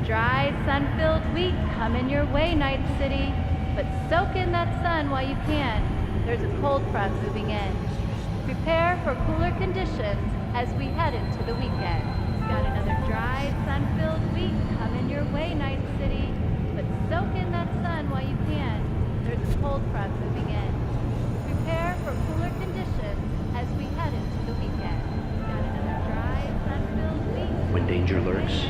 dry, sun-filled week coming your way, Night City. But soak in that sun while you can. There's a cold front moving in. Prepare for cooler conditions as we head into the weekend. Got another dry, sun-filled week coming your way, Night City. But soak in that sun while you can. There's a cold front moving in. Prepare for cooler conditions as we head into the weekend. Got another dry, sun-filled week. When danger lurks,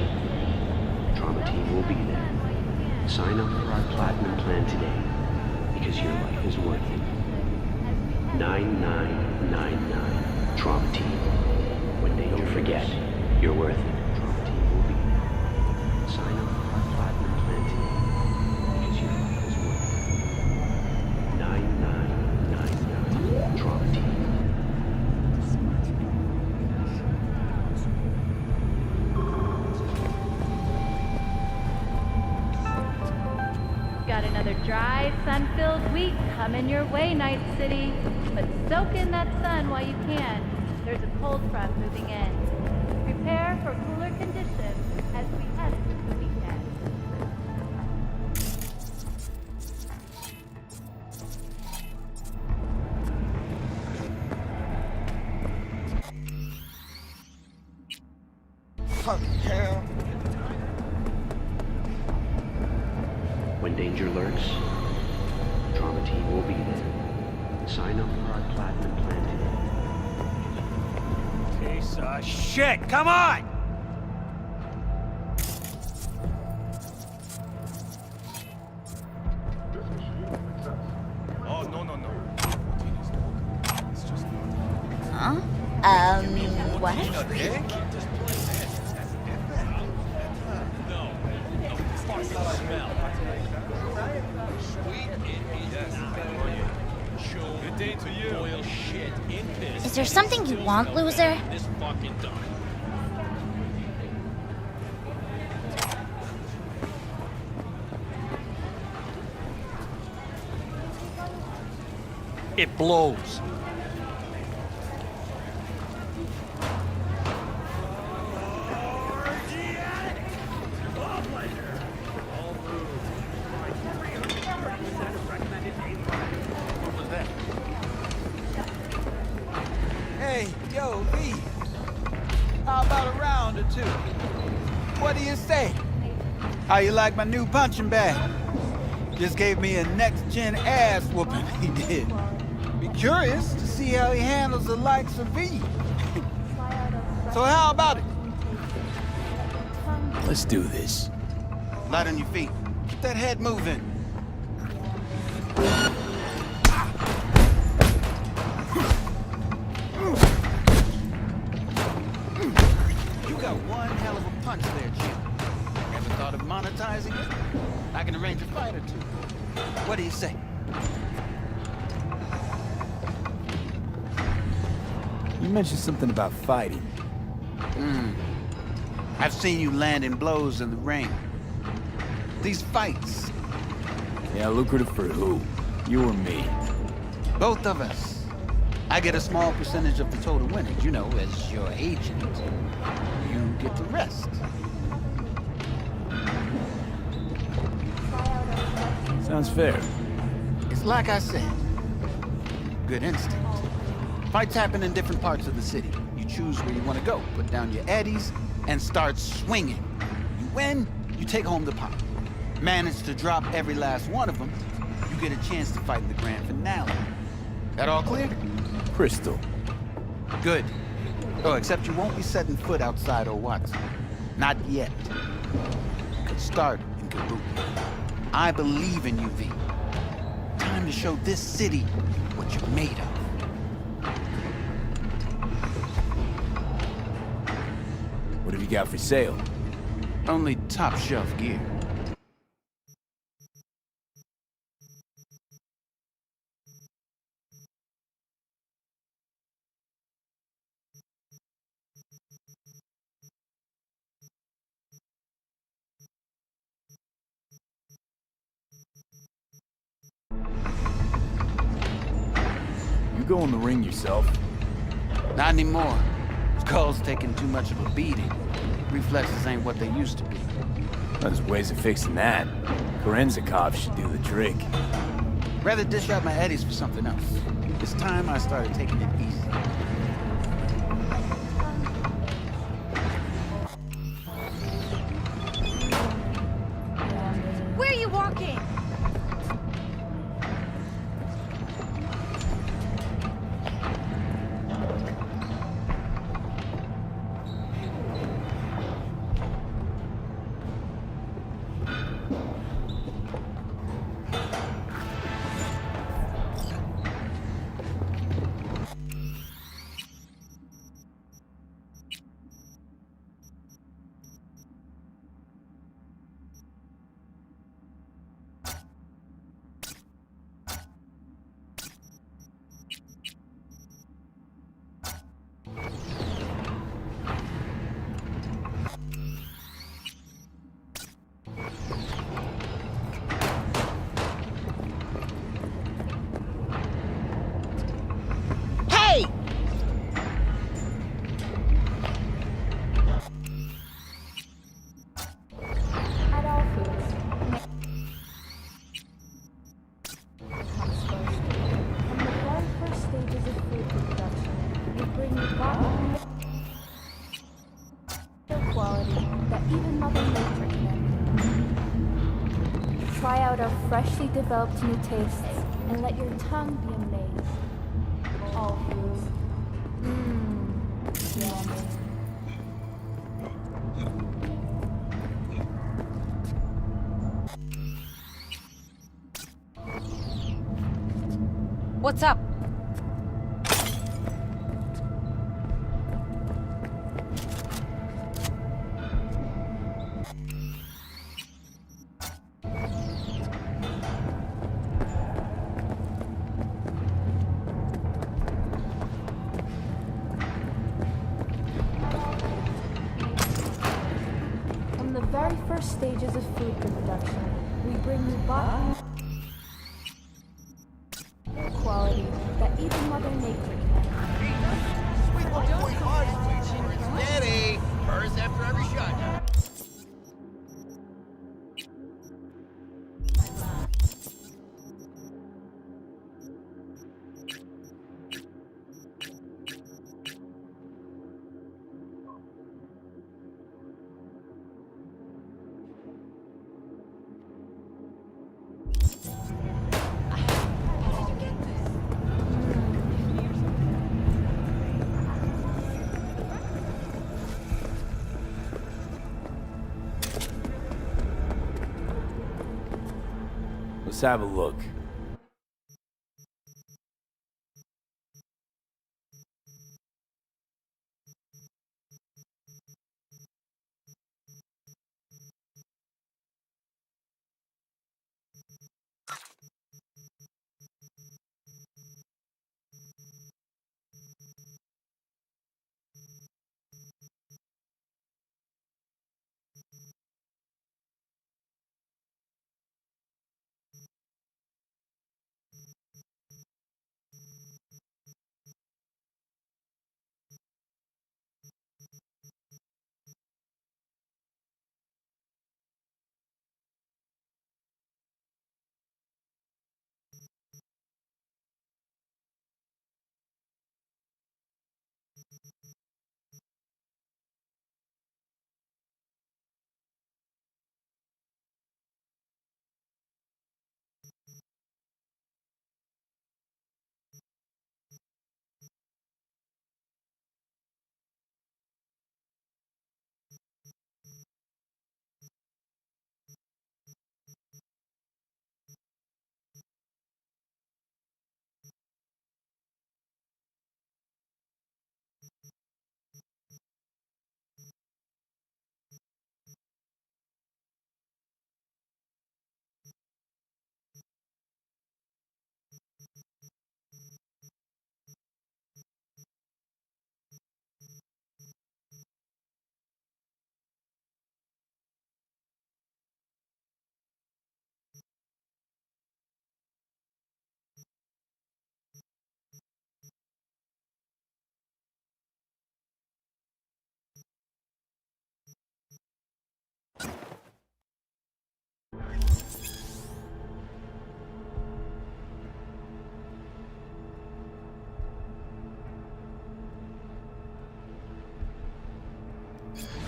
the trauma team will be there. Sign up for our platinum plan today, because your life is worth it. 9999 Trauma Team. When they don't forget, you're worth it. Trauma Team will be there. Sign up for our platinum plan today, because your life is worth it. 9999 Trauma Team. Got another dry, sun-filled week coming your way, Night City. But soak in that sun while you can. There's a cold front moving in. Prepare for cooler conditions as we head into the weekend. Fuck hell. When danger lurks, the Trauma Team will be there. Sign up for our platinum plan today. Piece of shit! Come on! Oh, no. It's just Huh? What? Good day to you. Boil shit in piss. Is there something you want, loser? This fucking done. It blows. Hey, yo, V. How about a round or two? What do you say? How you like my new punching bag? Just gave me a next-gen ass whooping, he did. Be curious to see how he handles the likes of V. So how about it? Let's do this. Light on your feet. Keep that head moving. You got one hell of a punch there, Jim. Ever thought of monetizing it? I can arrange a fight or two. What do you say? You mentioned something about fighting. I've seen you landing blows in the ring. These fights, Yeah, lucrative for who? You or me? both of us. I get a small percentage of the total winnings, you know, as your agent. You get the rest. Sounds fair. It's like I said, good instinct. Fights happen in different parts of the city. You choose where you want to go, put down your eddies, and start swinging. You win, you take home the pot. Manage to drop every last one of them, you get a chance to fight in the grand finale. That all clear? Crystal. Good. Oh, except you won't be setting foot outside Watson. Not yet. Could start in Kabuki. I believe in you, V. Time to show this city what you're made of. What have you got for sale? Only top shelf gear. You go in the ring yourself. Not anymore. Skull's taking too much of a beating. Reflexes ain't what they used to be. There's ways of fixing that. Korenzakov should do the trick. Rather dish out my eddies for something else. It's time I started taking it easy. Where are you walking? Hey! At all foods. Comes first. From the very first stages of food production, we bring you bottom quality that even Mother Nature can envy. Try out our freshly developed new tastes and let your tongue be amazed. All foods. Yummy. What's up? From the very first stages of food production, we bring you bottom quality that even Mother Nature can envy. Steady! First after every shot. Let's have a look.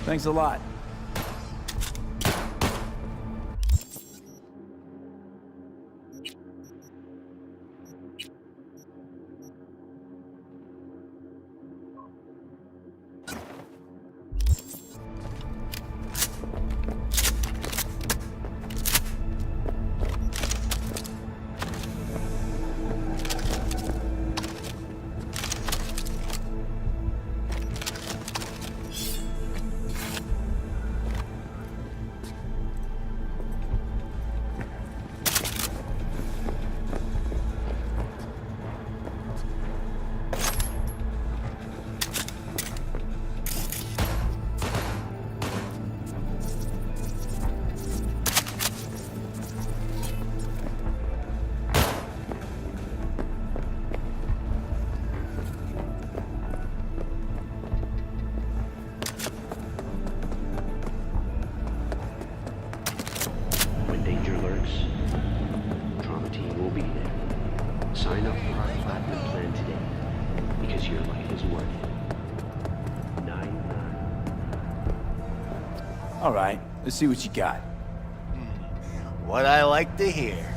Thanks a lot. When danger lurks, Trauma Team will be there. Sign up for our platinum plan today, because your life is worth it. 99. All right, let's see what you got. What I like to hear.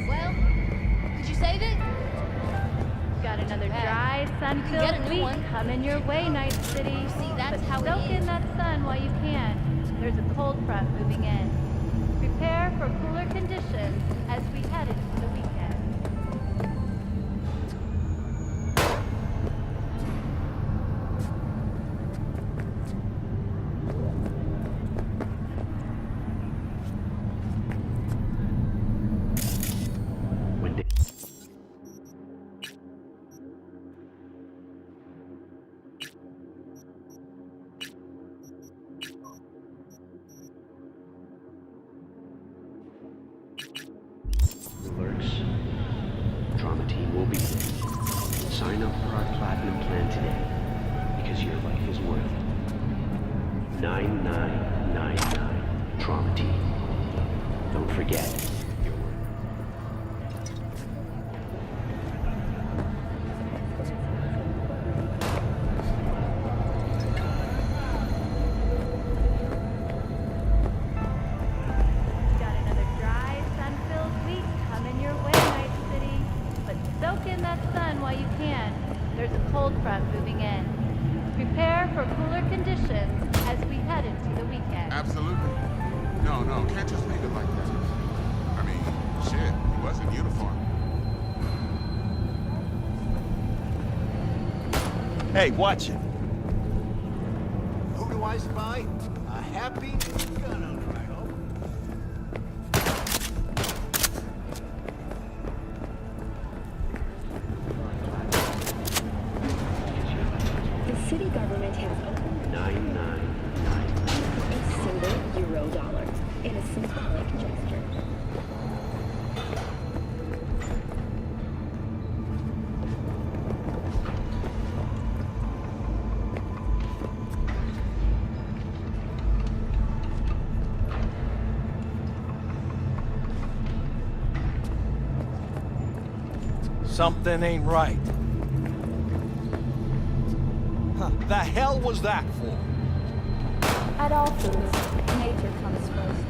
Well, did you save it? Got another Hey, dry, you can get sun-filled a new week one. coming your way, Night City. See, that's but how it soak is. in that sun while you can. There's a cold front moving in. Prepare for cooler conditions as we head into the weekend. 9999 Trauma Team. Don't forget, your worth. Got another dry, sun-filled week coming your way, Night City. But soak in that sun while you can. There's a cold front moving in. Prepare for cooler conditions as we head into the weekend. Absolutely. No, can't just leave it like that. I mean, shit, he was in uniform. Hey, watch it. Who do I spy? A happy gun owner, I hope. The city government has opened 9999. a single euro-dollar in a symbolic gesture. Something ain't right. Huh, the hell was that for? At all foods, nature comes first.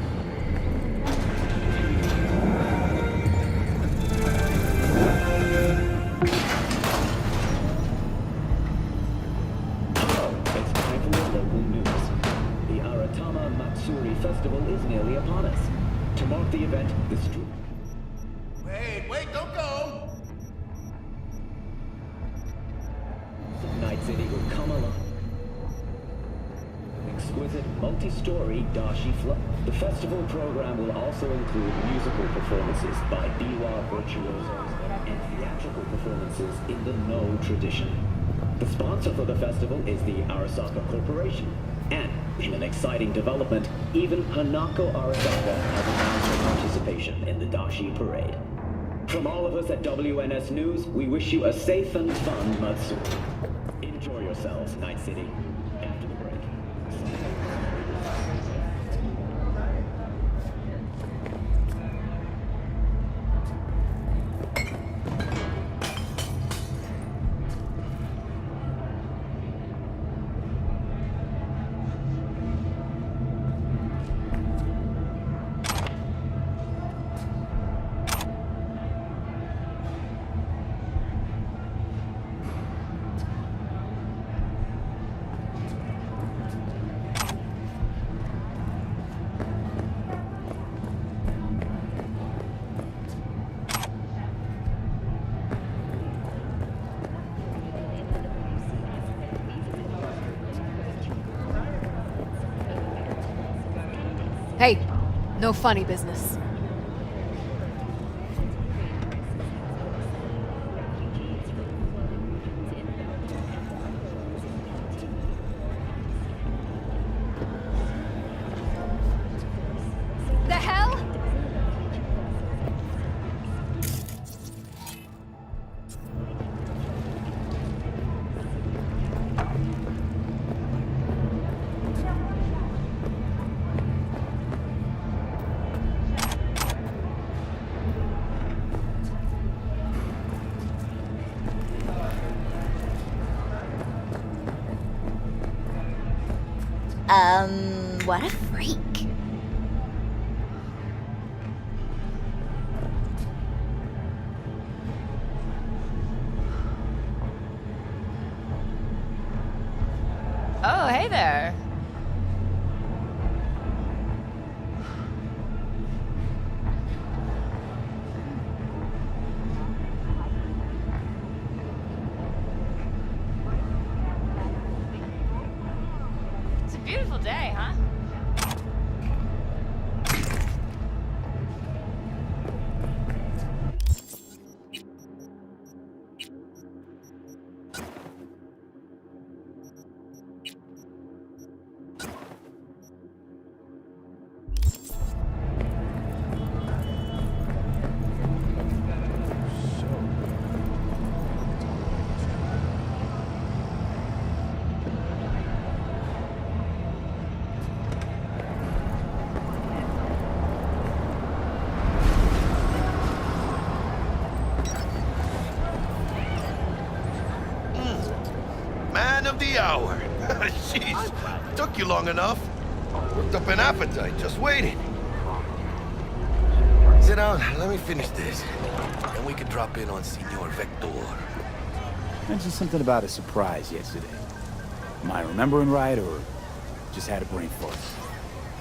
It's time for your local news. The Aratama Matsuri Festival is nearly upon us. To mark the event, the street... Wait, don't go! Night City will come alive. Exquisite multi-story dashi flow. The festival program will also include musical performances by biwa virtuosos and theatrical performances in the No tradition. The sponsor for the festival is the Arasaka Corporation. And, in an exciting development, even Hanako Arasaka has announced her participation in the dashi parade. From all of us at WNS News, we wish you a safe and fun Matsuri. Enjoy yourselves, Night City. After the break. Hey, no funny business. The hell? What a freak. Oh, hey there. It's a beautiful day, huh? hour. Jeez, took you long enough. Worked up an appetite, just waiting. Sit down, let me finish this. And we can drop in on Senor Vector. Mentioned something about a surprise yesterday. Am I remembering right, or just had a brain fart?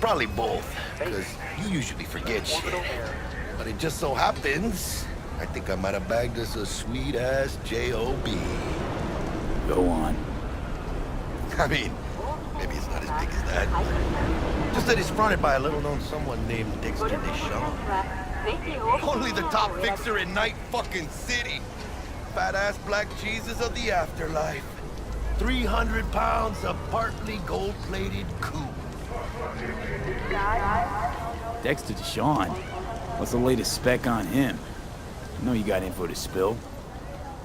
Probably both, because you usually forget shit. But it just so happens, I think I might have bagged us a sweet-ass J.O.B. Go on. I mean, maybe it's not as big as that. Just that it's fronted by a little-known someone named Dexter Deschamps. Only the top fixer in Night fucking City. Fat-ass black Jesus of the afterlife. 300 pounds of partly gold-plated coup. Dexter Deshawn? What's the latest spec on him? I know you got info to spill.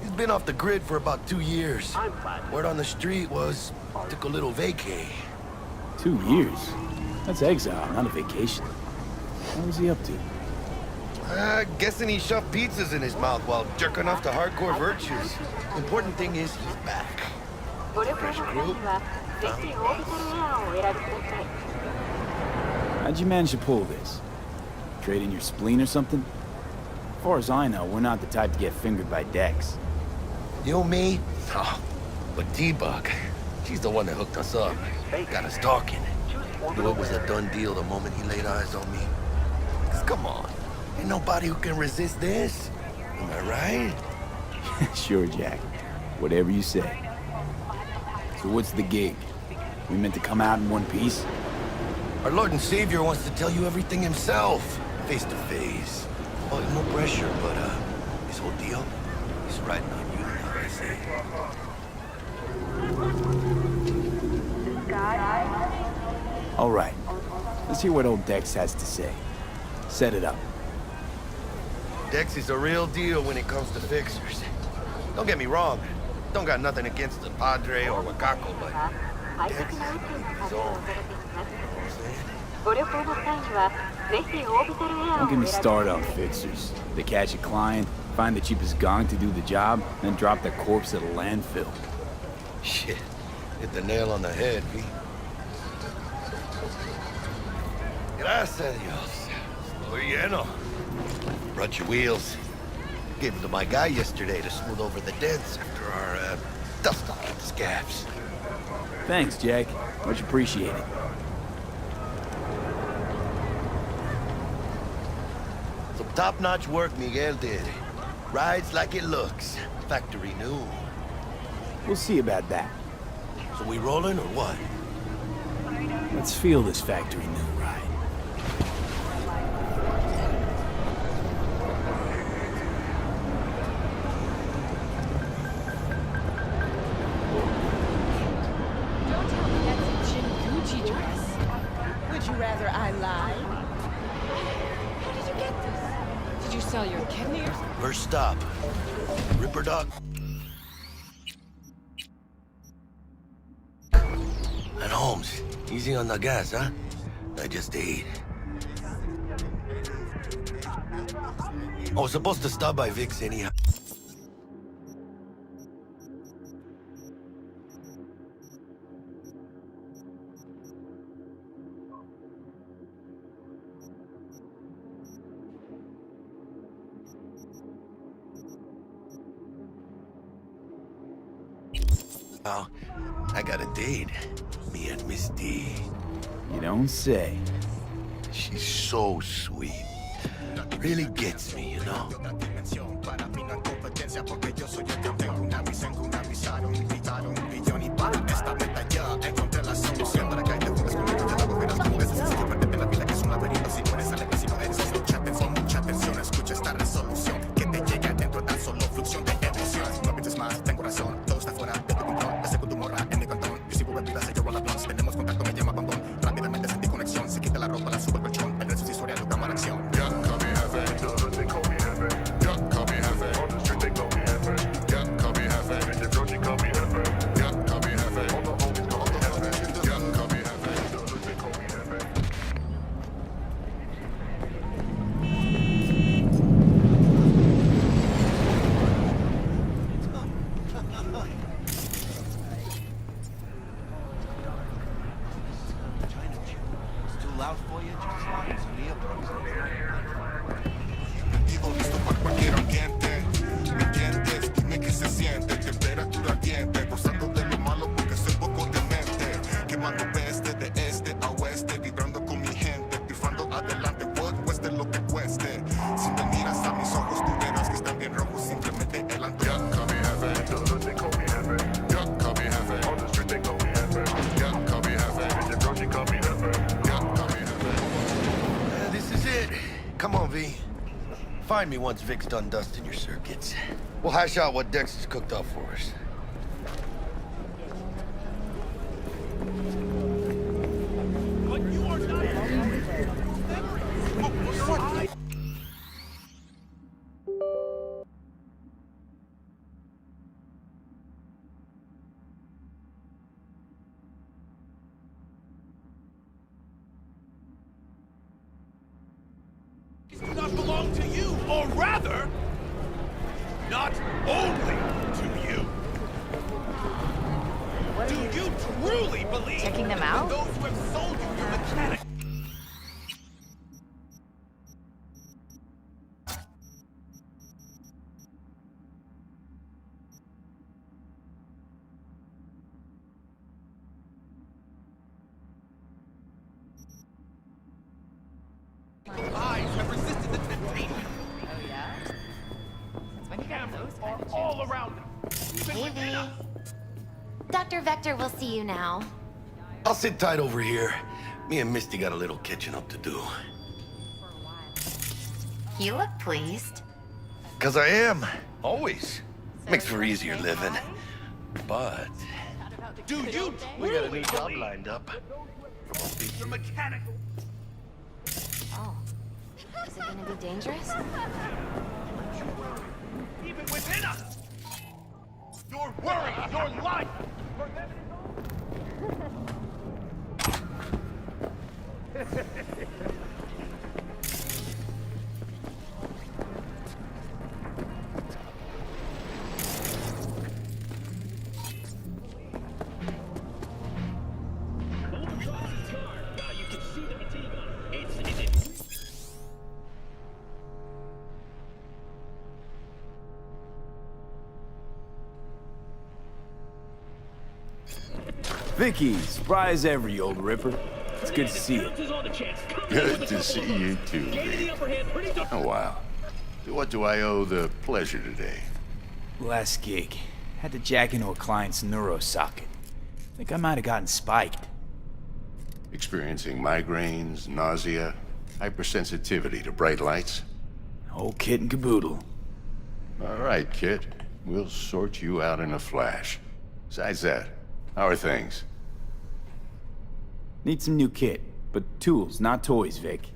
He's been off the grid for about 2 years. Word on the street was, took a little vacay. 2 years? That's exile, not a vacation. What was he up to? Guessing he shoved pizzas in his mouth while jerking off to hardcore virtues. Important thing is he's back. Fresh crew. How'd you manage to pull this? Trade in your spleen or something? As far as I know, we're not the type to get fingered by Dex. You, me? Oh, but T-Bug, she's the one that hooked us up. Got us talking. Knew it was a done deal the moment he laid eyes on me. 'Cause come on, ain't nobody who can resist this. Am I right? Sure, Jack. Whatever you say. So what's the gig? We meant to come out in one piece? Our Lord and Savior wants to tell you everything himself, face to face. Oh, no pressure, but his whole deal is riding on you, now I say. All right. Let's hear what old Dex has to say. Set it up. Dex is a real deal when it comes to fixers. Don't get me wrong. Don't got nothing against the Padre or Wakako, but Dex is his own. Don't get me started on fixers. They catch a client, find the cheapest gong to do the job, then drop the corpse at a landfill. Shit. Hit the nail on the head, V. Gracias a Dios. Estoy lleno. Brought your wheels. Gave them to my guy yesterday to smooth over the dents after our, dust-off scabs. Thanks, Jack. Much appreciated. Some top-notch work Miguel did. Rides like it looks. Factory new. We'll see about that. So we rolling or what? Let's feel this factory new ride. Don't tell me that's a Jin Gucci dress. Would you rather I lied? Where did you get this? Did you sell your kidney or something? First stop. Ripper Doc. And Holmes, easy on the gas, huh? I just ate. I was supposed to stop by Vic's anyhow. Oh, I got a date. Me and Miss D. You don't say. She's so sweet. Really gets me, you know? pull out for you just like Leah Brooks. Listo para cualquier ambiente. ¿Me entiendes? Dime qué se siente. Temperatura ardiente. Gozando de lo malo porque soy poco demente. Quemando peste de este a oeste. Vibrando con mi gente. Pifando adelante. Cueste lo que cueste. Si me miras a mis ojos, tú verás que están bien rojos. Simplemente adelante. Ya call me jefe. Todos they call me jefe. Ya call me jefe. On the street they call me jefe. Ya call me jefe. In the grocery call me jefe. Ya call me jefe. This is it. Come on, V. Find me once Vic's done dusting your circuits. We'll hash out what Dexter's cooked up for us. But you are not... do not belong to you, or rather, not only to you. Do you truly believe Checking them out? those who have sold you your mechanic? Eyes have resisted the temptation. Oh, yeah? Since when you got those Are kind of all chips? around them. Even within us. Dr. Vector will see you now. I'll sit tight over here. Me and Misty got a little catching up to do. You look pleased. 'Cause I am. Always. Makes for easier living. But Do you we got a truly new job believe lined up. the mechanical? Oh. Is it gonna be dangerous? Even within us. Your worry, your life. For them Vicky, surprise ever, you old ripper. It's good to see you. Good to see you too, Vic. Oh, wow. To what do I owe the pleasure today? Last gig. Had to jack into a client's neuro socket. Think I might have gotten spiked. Experiencing migraines, nausea, hypersensitivity to bright lights? Whole kit and caboodle. All right, kid. We'll sort you out in a flash. Besides that, how are things? Need some new kit, but tools, not toys, Vic.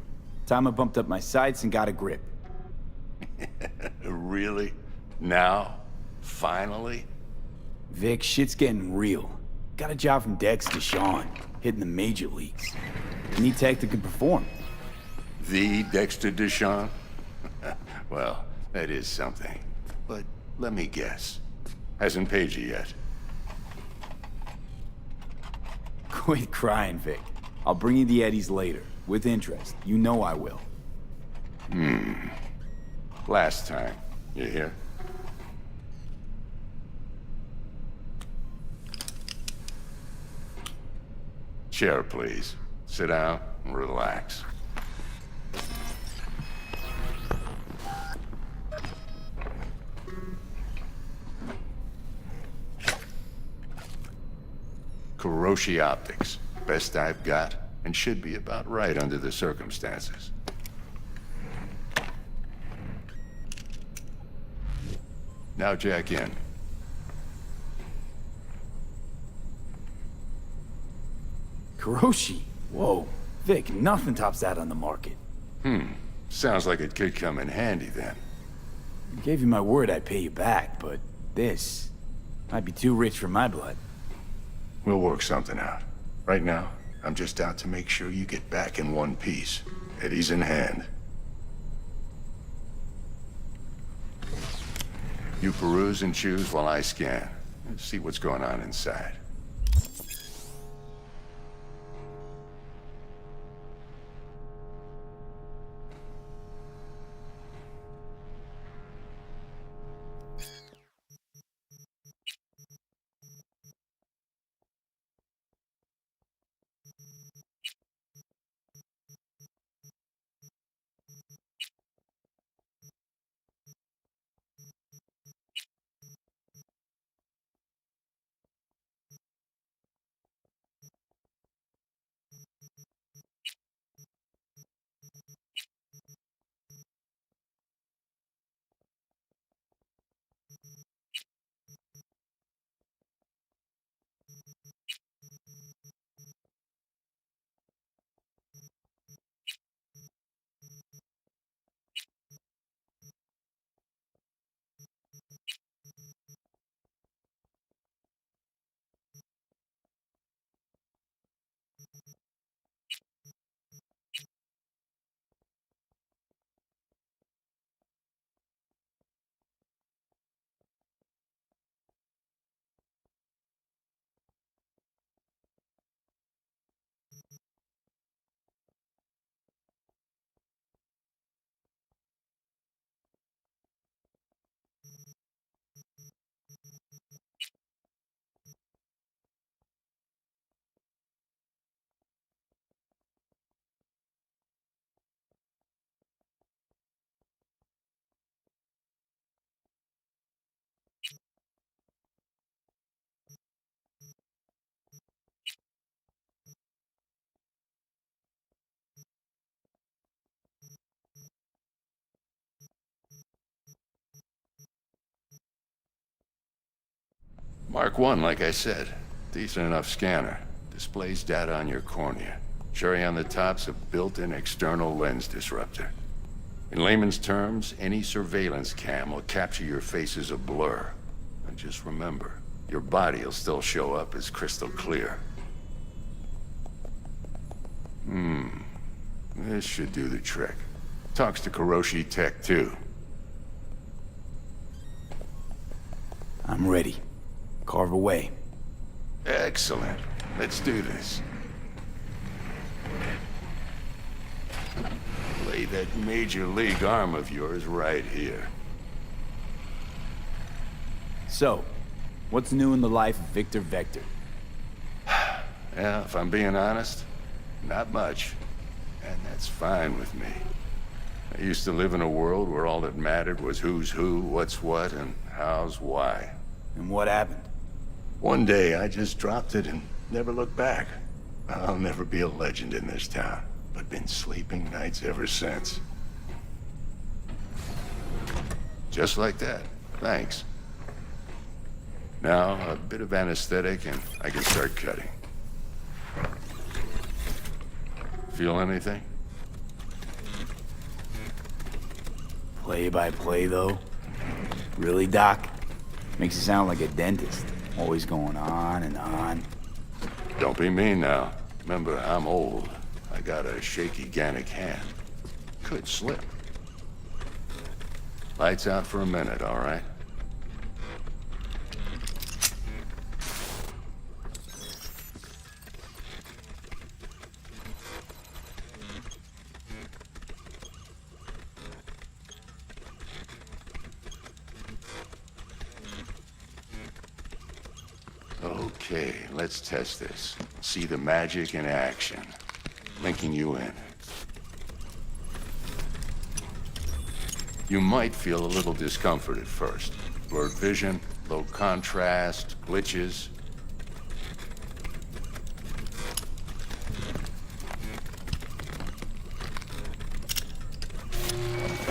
Time I bumped up my sights and got a grip. Really? Now? Finally? Vic, shit's getting real. Got a job from Dex to Sean, hitting the major leagues. Need tech that can perform. The Dexter Deshawn? Well, that is something. But let me guess. Hasn't paid you yet. Quit crying, Vic. I'll bring you the eddies later, with interest. You know I will. Last time. You hear? Chair, please. Sit down and relax. Kuroshi Optics. Best I've got, and should be about right under the circumstances. Now jack in. Kuroshi? Whoa. Vic, nothing tops that on the market. Sounds like it could come in handy then. I gave you my word I'd pay you back, but this might be too rich for my blood. We'll work something out. Right now, I'm just out to make sure you get back in one piece. Eddie's in hand. You peruse and choose while I scan. Let's see what's going on inside. Mark 1, like I said. Decent enough scanner. Displays data on your cornea. Cherry on the top's a built-in external lens disruptor. In layman's terms, any surveillance cam will capture your face as a blur. And just remember, your body will still show up as crystal clear. This should do the trick. Talks to Kuroshi Tech, too. I'm ready. Carve away. Excellent. Let's do this. Lay that major league arm of yours right here. So, what's new in the life of Victor Vector? Yeah, if I'm being honest, not much. And that's fine with me. I used to live in a world where all that mattered was who's who, what's what, and how's why. And what happened? One day, I just dropped it and never looked back. I'll never be a legend in this town, but been sleeping nights ever since. Just like that. Thanks. Now, a bit of anesthetic and I can start cutting. Feel anything? Play by play, though? Really, Doc? Makes you sound like a dentist. Always going on and on. Don't be mean now. Remember, I'm old. I got a shaky Gannic hand. Could slip. Lights out for a minute, all right? Okay, let's test this. See the magic in action. Linking you in. You might feel a little discomfort at first. Blurred vision, low contrast, glitches.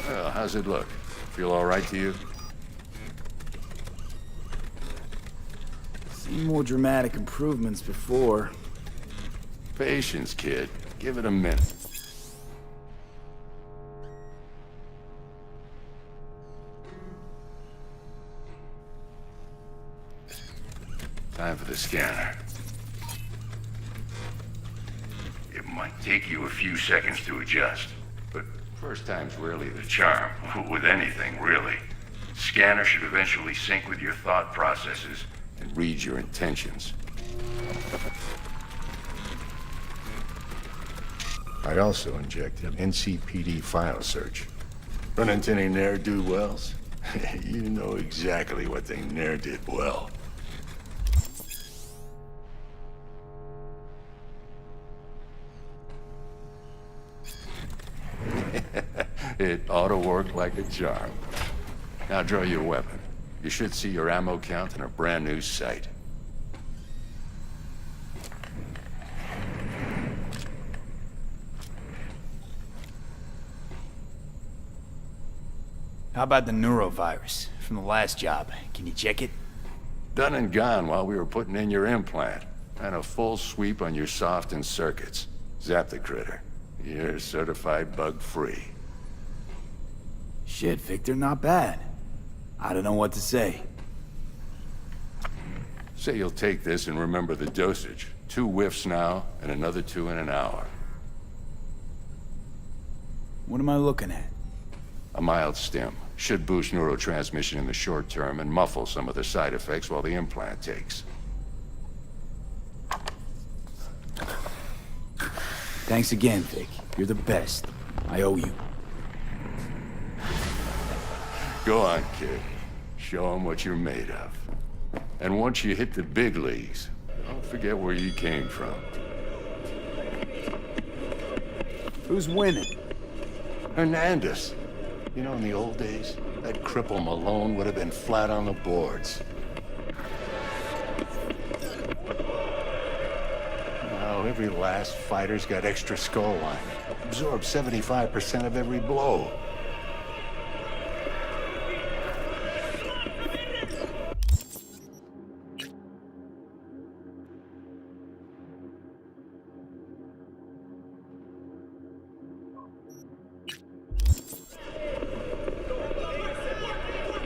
Well, how's it look? Feel all right to you? Seen more dramatic improvements before. Patience, kid. Give it a minute. Time for the scanner. It might take you a few seconds to adjust, but first time's rarely the charm, with anything, really. Scanner should eventually sync with your thought processes and read your intentions. I also injected NCPD file search. Run into any ne'er-do-wells? You know exactly what they ne'er did well. It ought to work like a charm. Now draw your weapon. You should see your ammo count in a brand new sight. How about the neurovirus from the last job? Can you check it? Done and gone while we were putting in your implant. And a full sweep on your soft and circuits. Zap the critter. You're certified bug-free. Shit, Victor, not bad. I don't know what to say. Say you'll take this and remember the dosage. 2 whiffs now, and another 2 in an hour. What am I looking at? A mild stim. Should boost neurotransmission in the short term and muffle some of the side effects while the implant takes. Thanks again, Vic. You're the best. I owe you. Go on, kid. Show them what you're made of. And once you hit the big leagues, don't forget where you came from. Who's winning? Hernandez. You know, in the old days, that cripple Malone would have been flat on the boards. Now, every last fighter's got extra skull line. Absorbs 75% of every blow.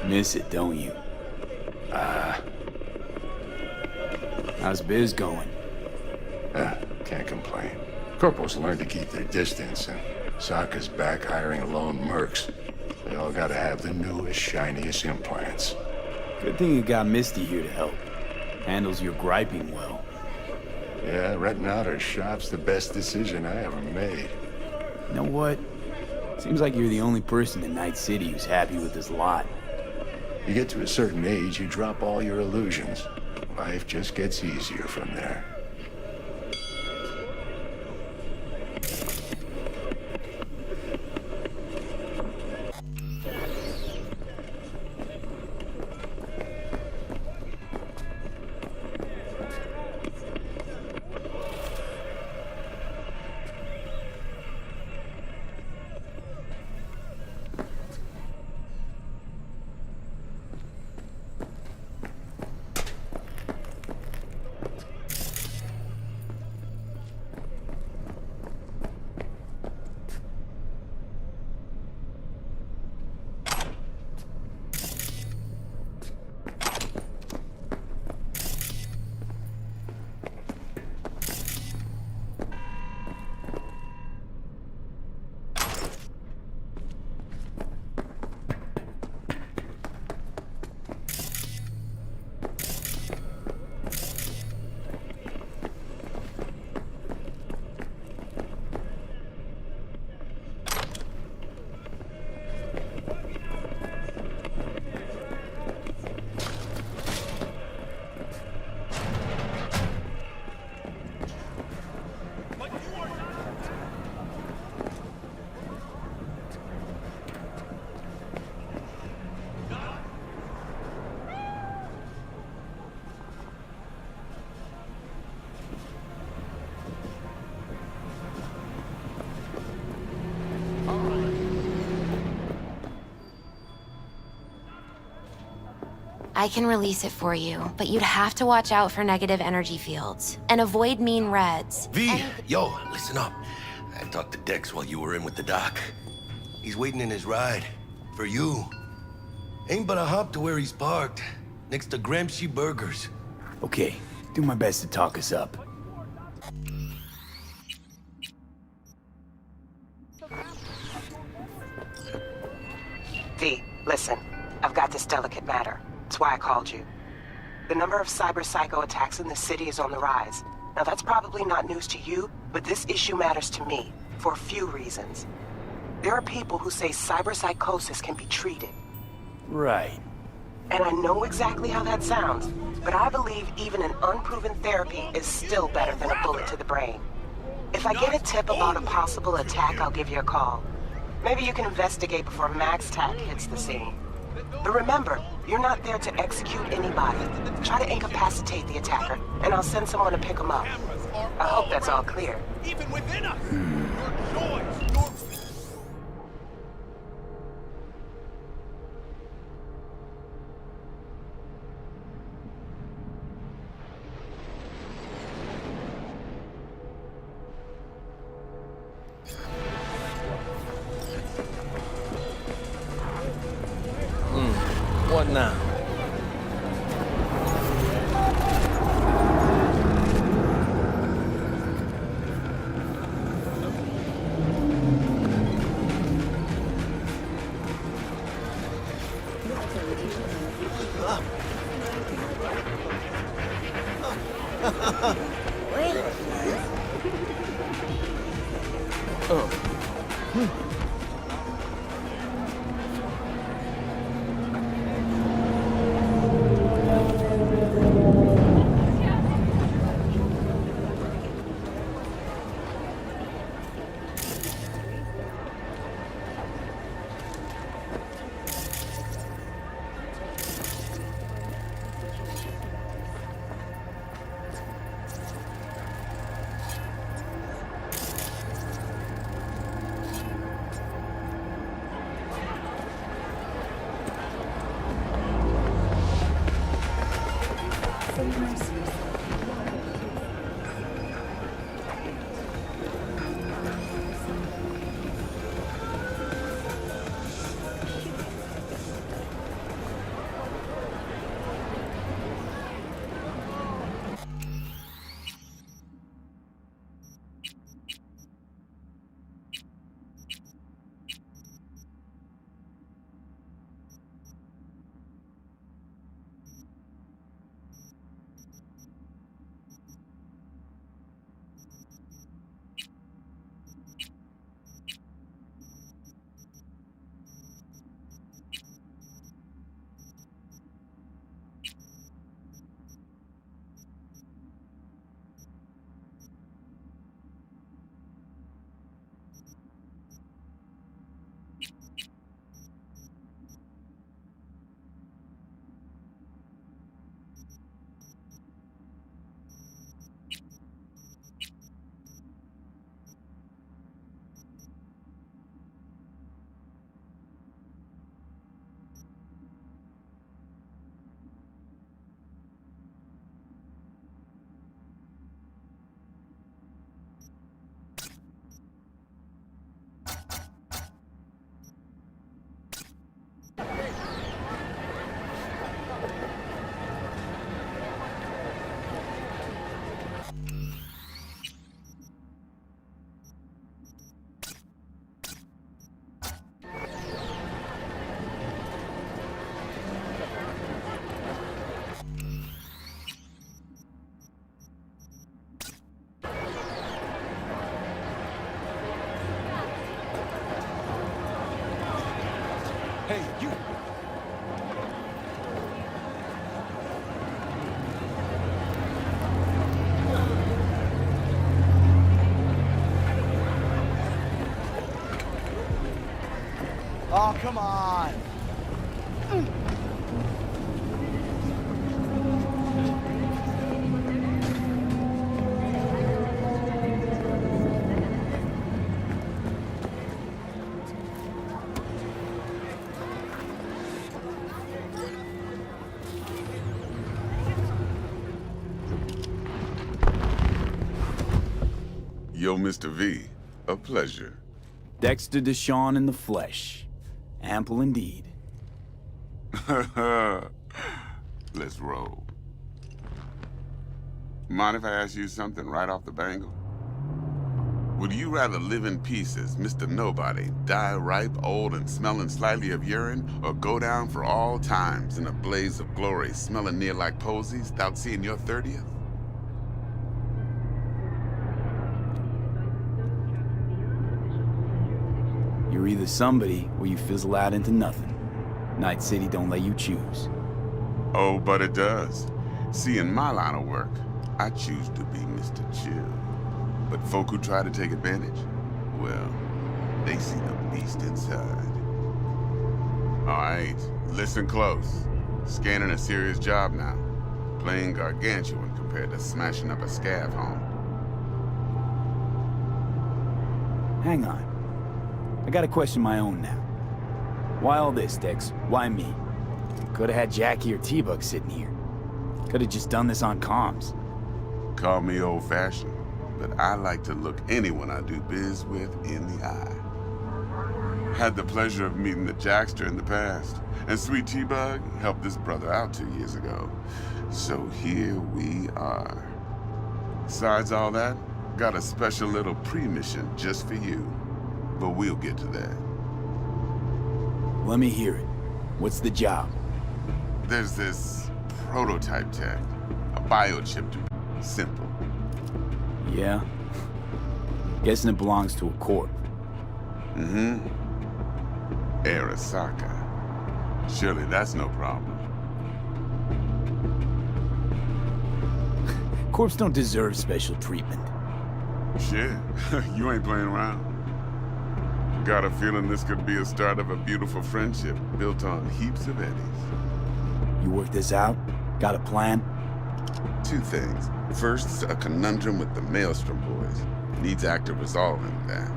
Miss it, don't you? How's biz going? Can't complain. Corporals learn to keep their distance, and Sokka's back hiring lone mercs. They all gotta have the newest, shiniest implants. Good thing you got Misty here to help. Handles your griping well. Yeah, renting out her shop's the best decision I ever made. You know what? Seems like you're the only person in Night City who's happy with this lot. You get to a certain age, you drop all your illusions. Life just gets easier from there. I can release it for you, but you'd have to watch out for negative energy fields and avoid mean reds. V, yo, listen up. I talked to Dex while you were in with the doc. He's waiting in his ride. For you. Ain't but a hop to where he's parked. Next to Gramsci Burgers. Okay, do my best to talk us up. V, listen. I've got this delicate matter. That's why I called you. The number of cyber-psycho attacks in the city is on the rise. Now that's probably not news to you, but this issue matters to me, for a few reasons. There are people who say cyberpsychosis can be treated. Right. And I know exactly how that sounds, but I believe even an unproven therapy is still better than a bullet to the brain. If I get a tip about a possible attack, I'll give you a call. Maybe you can investigate before Max Tack hits the scene. But remember, you're not there to execute anybody. Try to incapacitate the attacker, and I'll send someone to pick him up. I hope that's all clear. Even within us, your choice, your... What now? Hey, you! Oh, come on. Yo, Mr. V, a pleasure. Dexter Deshawn in the flesh. Ample indeed. Let's roll. Mind if I ask you something right off the bangle? Would you rather live in pieces, Mr. Nobody, die ripe, old, and smelling slightly of urine, or go down for all times in a blaze of glory, smelling near like posies, without seeing your 30th? You're either somebody, or you fizzle out into nothing. Night City don't let you choose. Oh, but it does. See, in my line of work, I choose to be Mr. Chill. But folk who try to take advantage, well, they see the beast inside. All right, listen close. Scanning a serious job now. Playing gargantuan compared to smashing up a scav home. Hang on. I gotta question my own now. Why all this, Dex? Why me? Could've had Jackie or T-Bug sitting here. Could've just done this on comms. Call me old-fashioned, but I like to look anyone I do biz with in the eye. Had the pleasure of meeting the Jackster in the past, and Sweet T-Bug helped this brother out 2 years ago. So here we are. Besides all that, got a special little pre-mission just for you. But we'll get to that. Let me hear it. What's the job? There's this prototype tech. A biochip to be simple. Yeah? Guessing it belongs to a corp. Mm-hmm. Arasaka. Surely that's no problem. Corps don't deserve special treatment. Shit, you ain't playing around. Got a feeling this could be a start of a beautiful friendship built on heaps of eddies. You work this out? Got a plan? Two things. First, a conundrum with the Maelstrom boys. Needs active resolving that.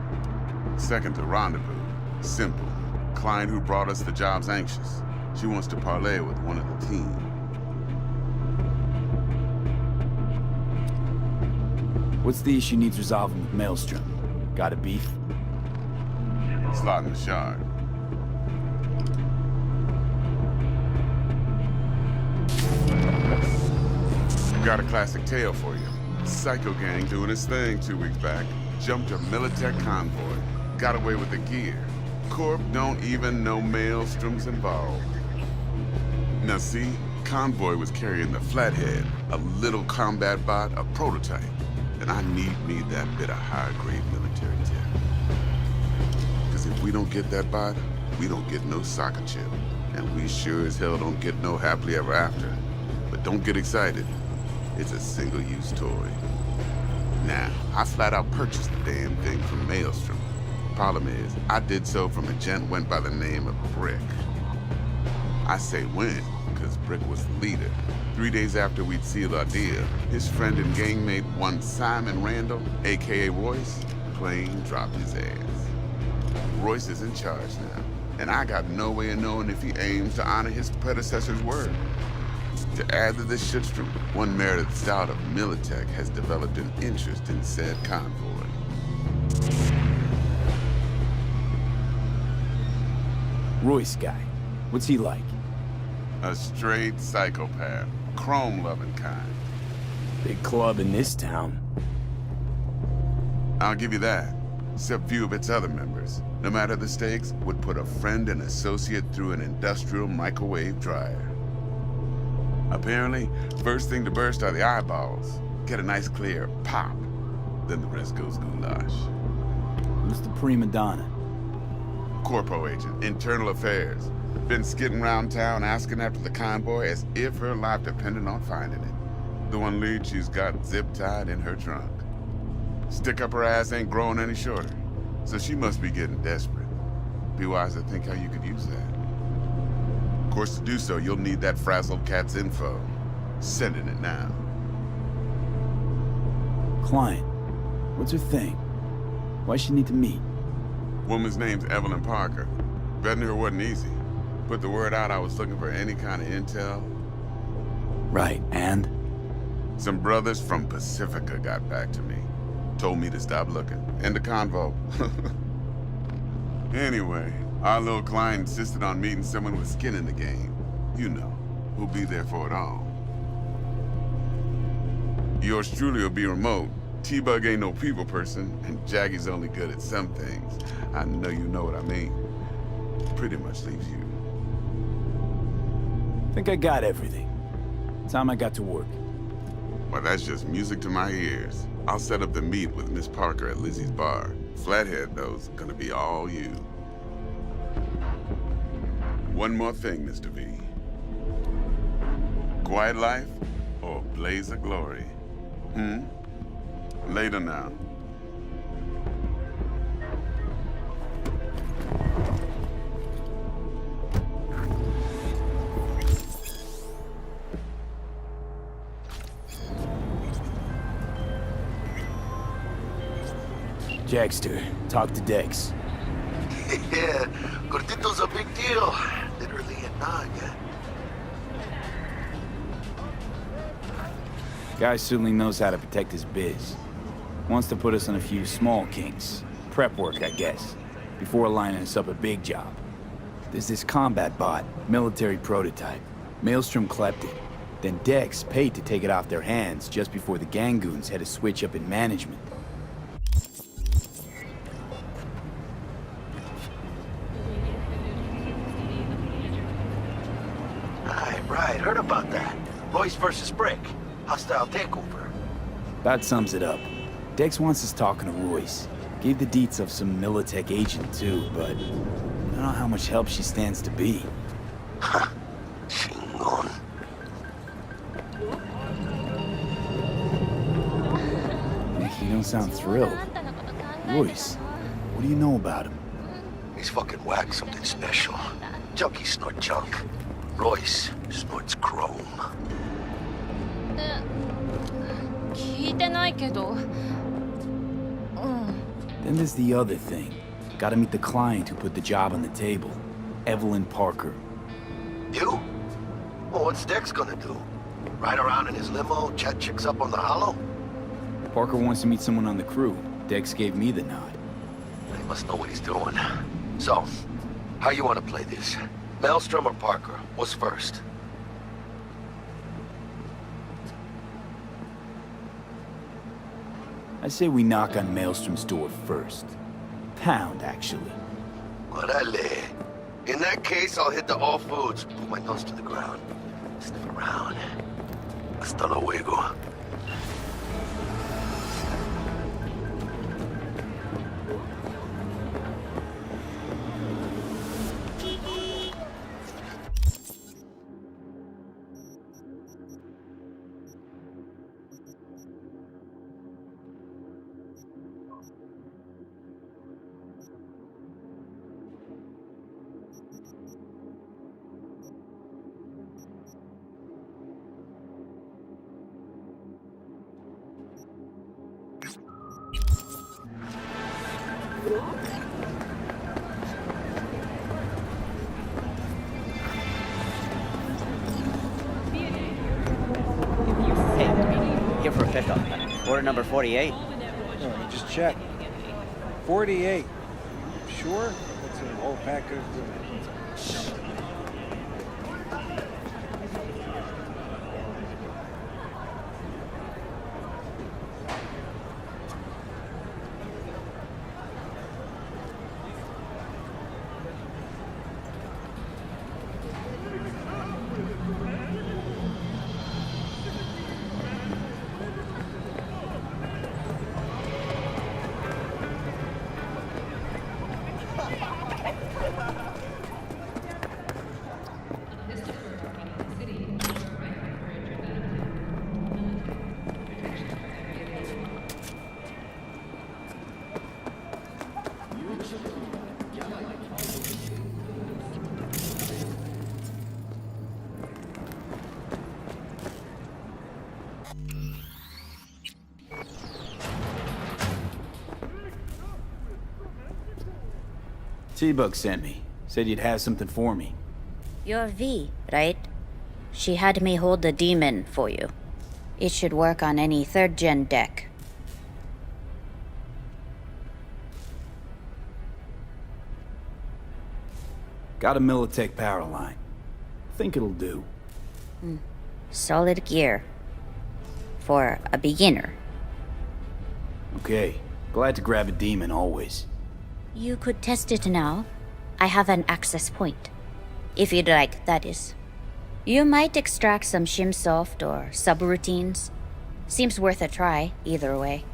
Second, a rendezvous. Simple. Client who brought us the job's anxious. She wants to parlay with one of the team. What's the issue needs resolving with Maelstrom? Got a beef? Slot in the shard. Got a classic tale for you. Psycho gang doing his thing 2 weeks back. Jumped a Militech convoy. Got away with the gear. Corp don't even know Maelstrom's involved. Now see, convoy was carrying the Flathead, a little combat bot, a prototype. And I need me that bit of high-grade military tech. Because if we don't get that bot, we don't get no soccer chip. And we sure as hell don't get no happily ever after. But don't get excited. It's a single-use toy. Now, I flat out purchased the damn thing from Maelstrom. Problem is, I did so from a gent went by the name of Brick. I say when, because Brick was the leader. 3 days after we'd sealed our deal, his friend and gangmate, one Simon Randall, a.k.a. Royce, plain dropped his ass. Royce is in charge now, and I got no way of knowing if he aims to honor his predecessor's word. To add to this shitstorm, one Meredith Stout of Militech has developed an interest in said convoy. Royce guy. What's he like? A straight psychopath. Chrome-loving kind. Big club in this town. I'll give you that. Except few of its other members, no matter the stakes, would put a friend and associate through an industrial microwave dryer. Apparently, first thing to burst are the eyeballs. Get a nice clear pop. Then the rest goes goulash. Who's the prima donna? Corpo agent, internal affairs. Been skidding around town asking after the convoy as if her life depended on finding it. The one lead she's got zip-tied in her trunk. Stick up her ass ain't growing any shorter, so she must be getting desperate. Be wise to think how you could use that. Of course, to do so, you'll need that frazzled cat's info. Sending it now. Client. What's her thing? Why she need to meet? Woman's name's Evelyn Parker. Betting her wasn't easy. Put the word out I was looking for any kind of intel. Right, and? Some brothers from Pacifica got back to me. Told me to stop looking. End the convo. Anyway, our little client insisted on meeting someone with skin in the game. You know, who'll be there for it all. Yours truly will be remote. T-Bug ain't no people person, and Jackie's only good at some things. I know you know what I mean. Pretty much leaves you. Think I got everything. Time I got to work. Well, that's just music to my ears. I'll set up the meet with Miss Parker at Lizzie's bar. Flathead, though's gonna be all you. One more thing, Mr. V. Quiet life or blaze of glory? Later now. Jackster, talk to Dex. Yeah, Gordito's a big deal. Literally a nog. Guy certainly knows how to protect his biz. Wants to put us on a few small kinks. Prep work, I guess. Before lining us up a big job. There's this combat bot, military prototype. Maelstrom clept it. Then Dex paid to take it off their hands just before the Gangoons had a switch up in management. Right, heard about that. Royce versus Brick. Hostile takeover. That sums it up. Dex wants us talking to Royce. Gave the deets of some Militech agent too, but I don't know how much help she stands to be. Ha! Chingon. You don't sound thrilled. Royce, what do you know about him? He's fucking whack, something special. Junkies snort junk. Royce snorts chrome. 聞いてないけど。Then there's the other thing. Gotta meet the client who put the job on the table. Evelyn Parker. You? Well, what's Dex gonna do? Ride around in his limo, chat chicks up on the hollow? Parker wants to meet someone on the crew. Dex gave me the nod. He must know what he's doing. So, how you want to play this? Maelstrom or Parker? What's first? I say we knock on Maelstrom's door first. Pound, actually. Orale. In that case, I'll hit the all foods. Put my nose to the ground. Sniff around. Hasta luego. Here for a pickup. Order number 48. No, you just check. 48. Sure? That's a whole pack of... T-Bug sent me. Said you'd have something for me. You're V, right? She had me hold the demon for you. It should work on any 3rd gen deck. Got a Militech power line. Think it'll do. Solid gear. For a beginner. Okay. Glad to grab a demon always. You could test it now. I have an access point. If you'd like, that is. You might extract some shimsoft or subroutines. Seems worth a try, either way.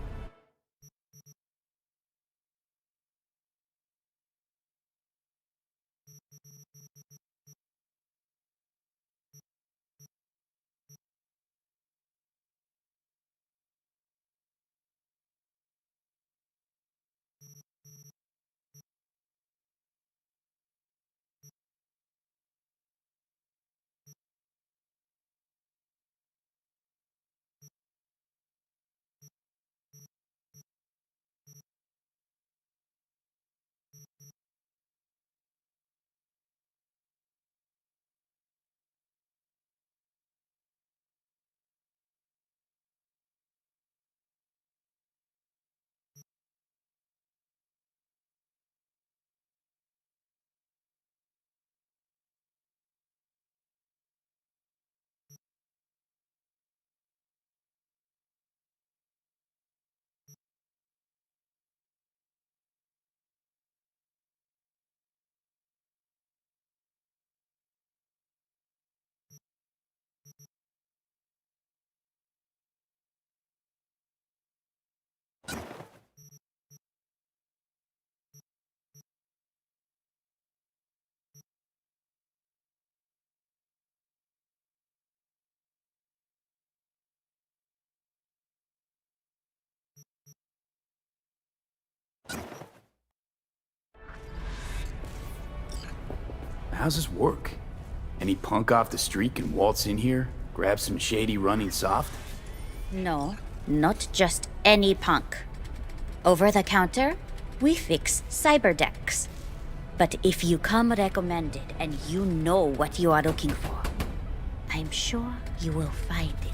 How's this work? Any punk off the street can waltz in here, grab some shady running soft? No, not just any punk. Over the counter, we fix cyber decks. But if you come recommended and you know what you are looking for, I'm sure you will find it.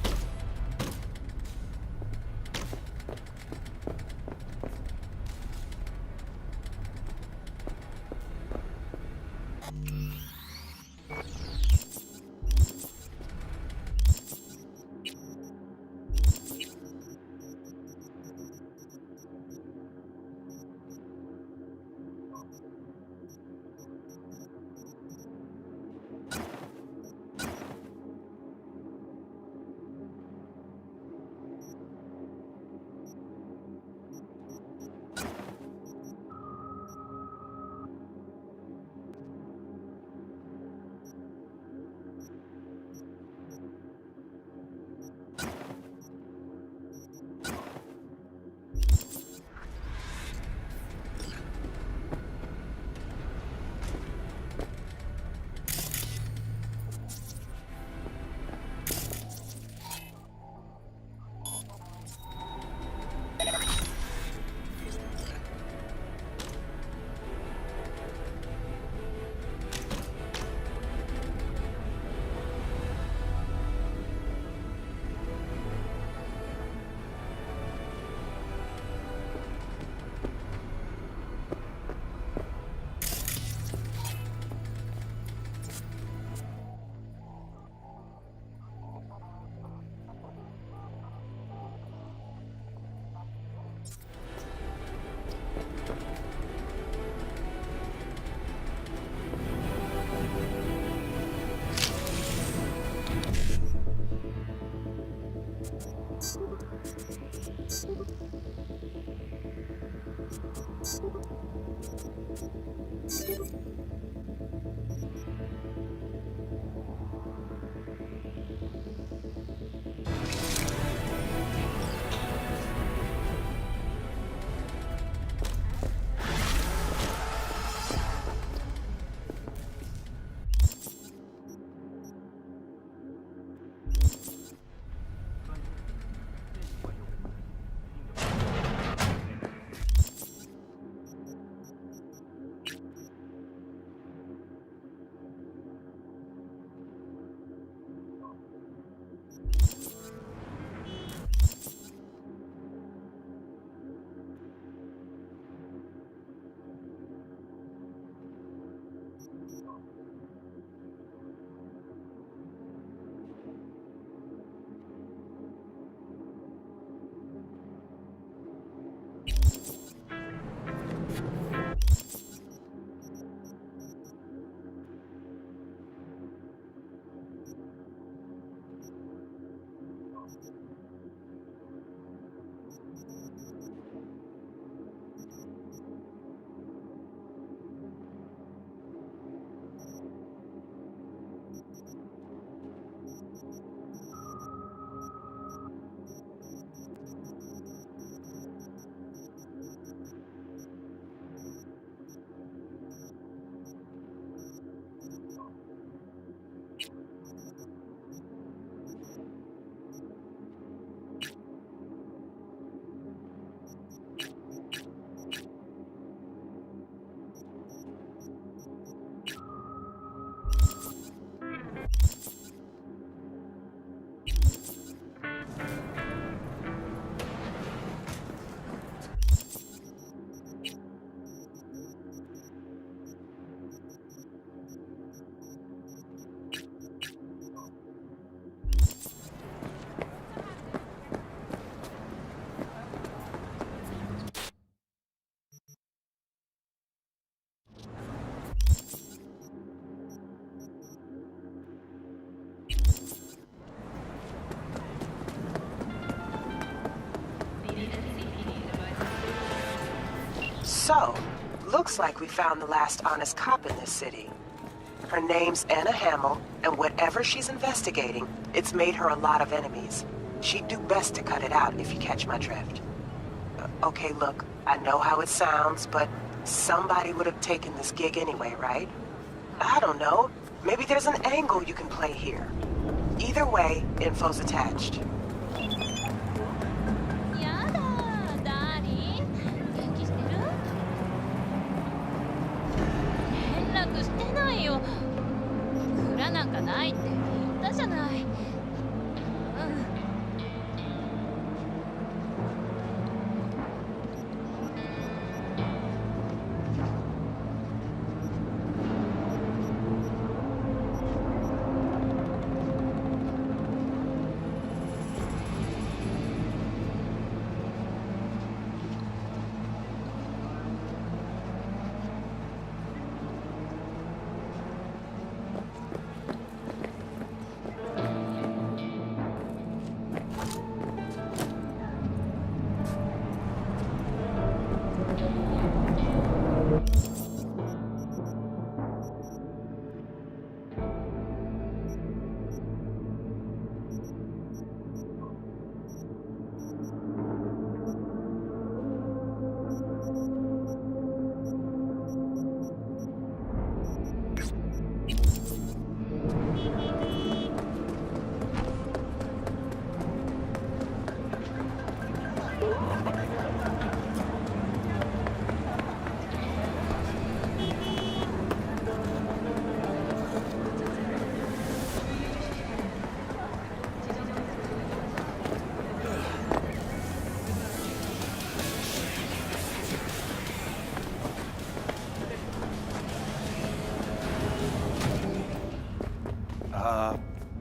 So, looks like we found the last honest cop in this city. Her name's Anna Hamill, and whatever she's investigating, it's made her a lot of enemies. She'd do best to cut it out if you catch my drift. Okay, look, I know how it sounds, but somebody would have taken this gig anyway, right? I don't know. Maybe there's an angle you can play here. Either way, info's attached. やだ、ダーリン。元気してる？連絡してないよ。蔵なんかないって言ったじゃない。うん。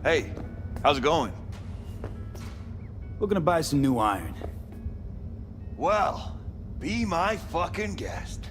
Hey, how's it going? Looking to buy some new iron. Well, be my fucking guest.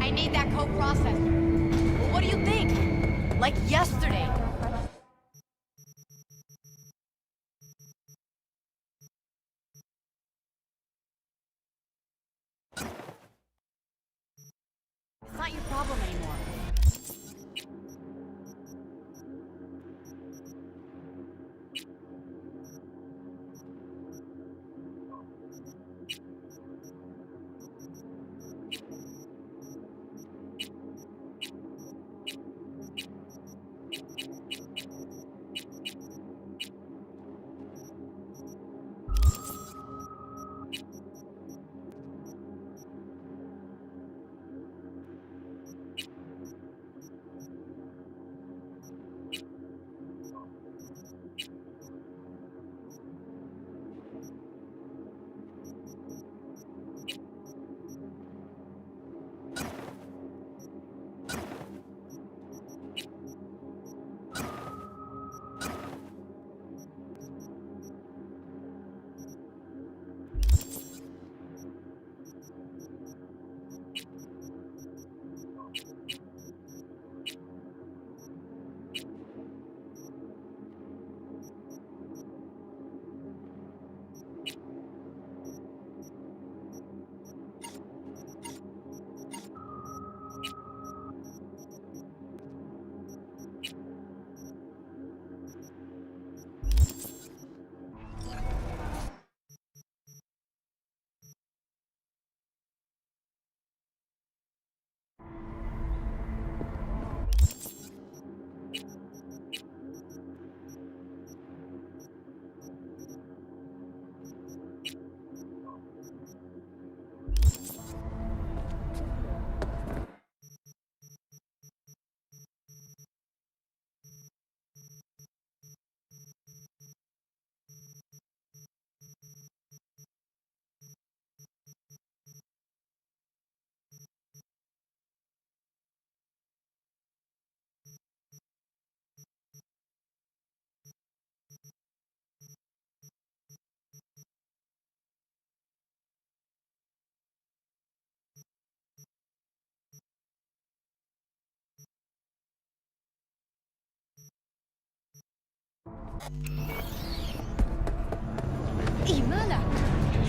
I need that coprocessor. Well, what do you think? Like yesterday. It's not your problem anymore.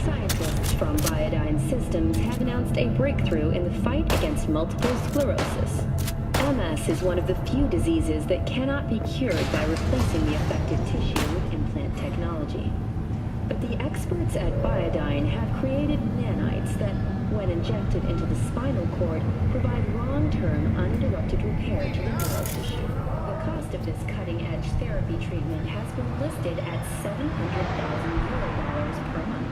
Scientists from Biodyne Systems have announced a breakthrough in the fight against multiple sclerosis. MS is one of the few diseases that cannot be cured by replacing the affected tissue with implant technology. But the experts at Biodyne have created nanites that, when injected into the spinal cord, provide long-term uninterrupted repair to the neural tissue. The cost of this cutting-edge therapy treatment has been listed at $700,000 per month.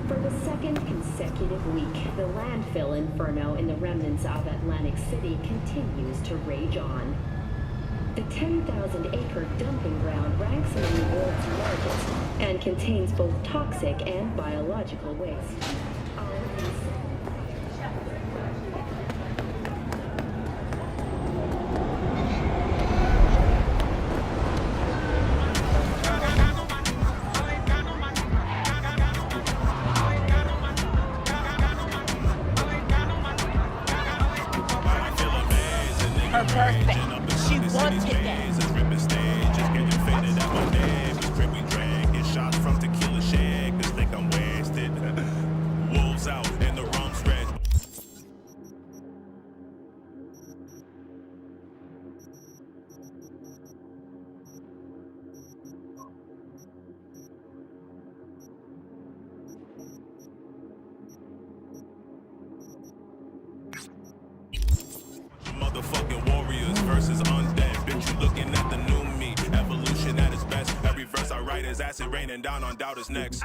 For the second consecutive week, the landfill inferno in the remnants of Atlantic City continues to rage on. The 10,000-acre dumping ground ranks among the world's largest and contains both toxic and biological waste. Her birthday. She wants it then. Motherfucking warriors versus undead. Bitch, you looking at the new me. Evolution at its best. Every verse I right as acid raining down on doubters' necks.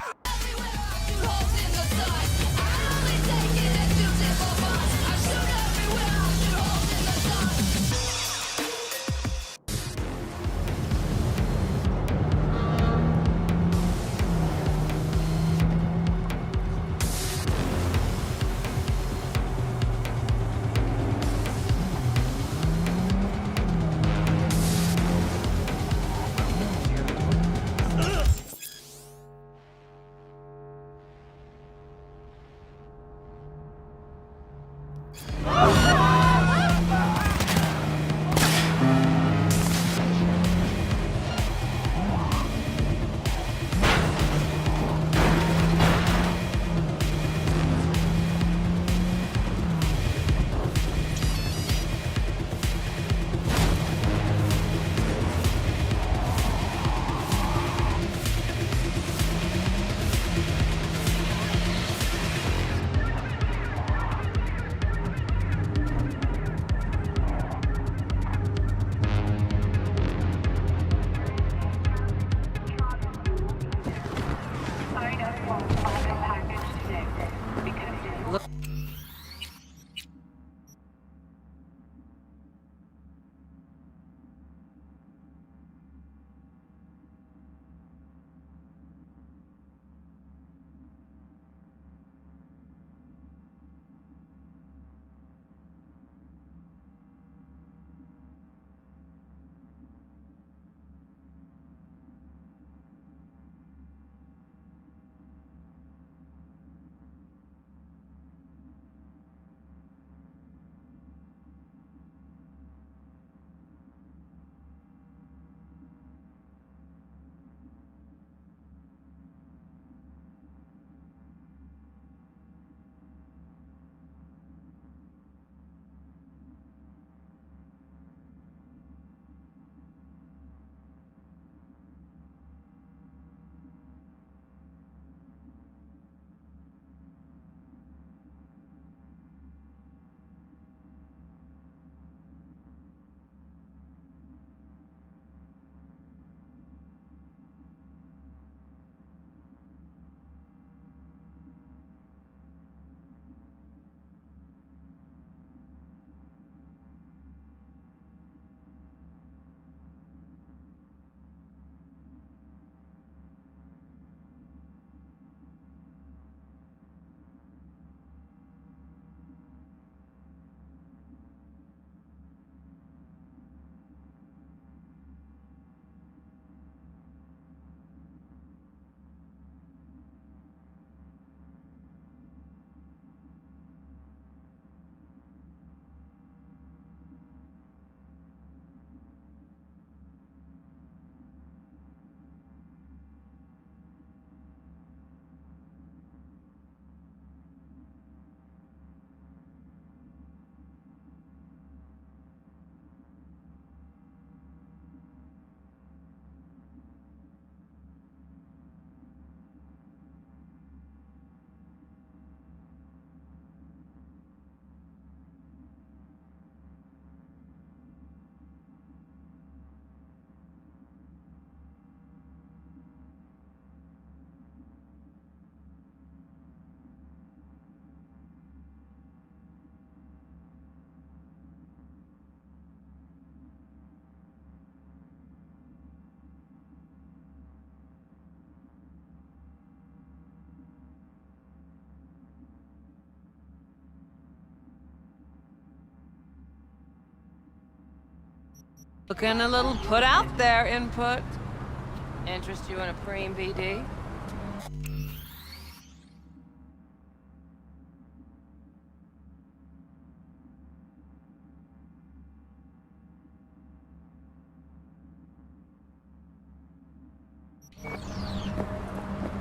Looking a little put out there, input. Interest you in a preem BD?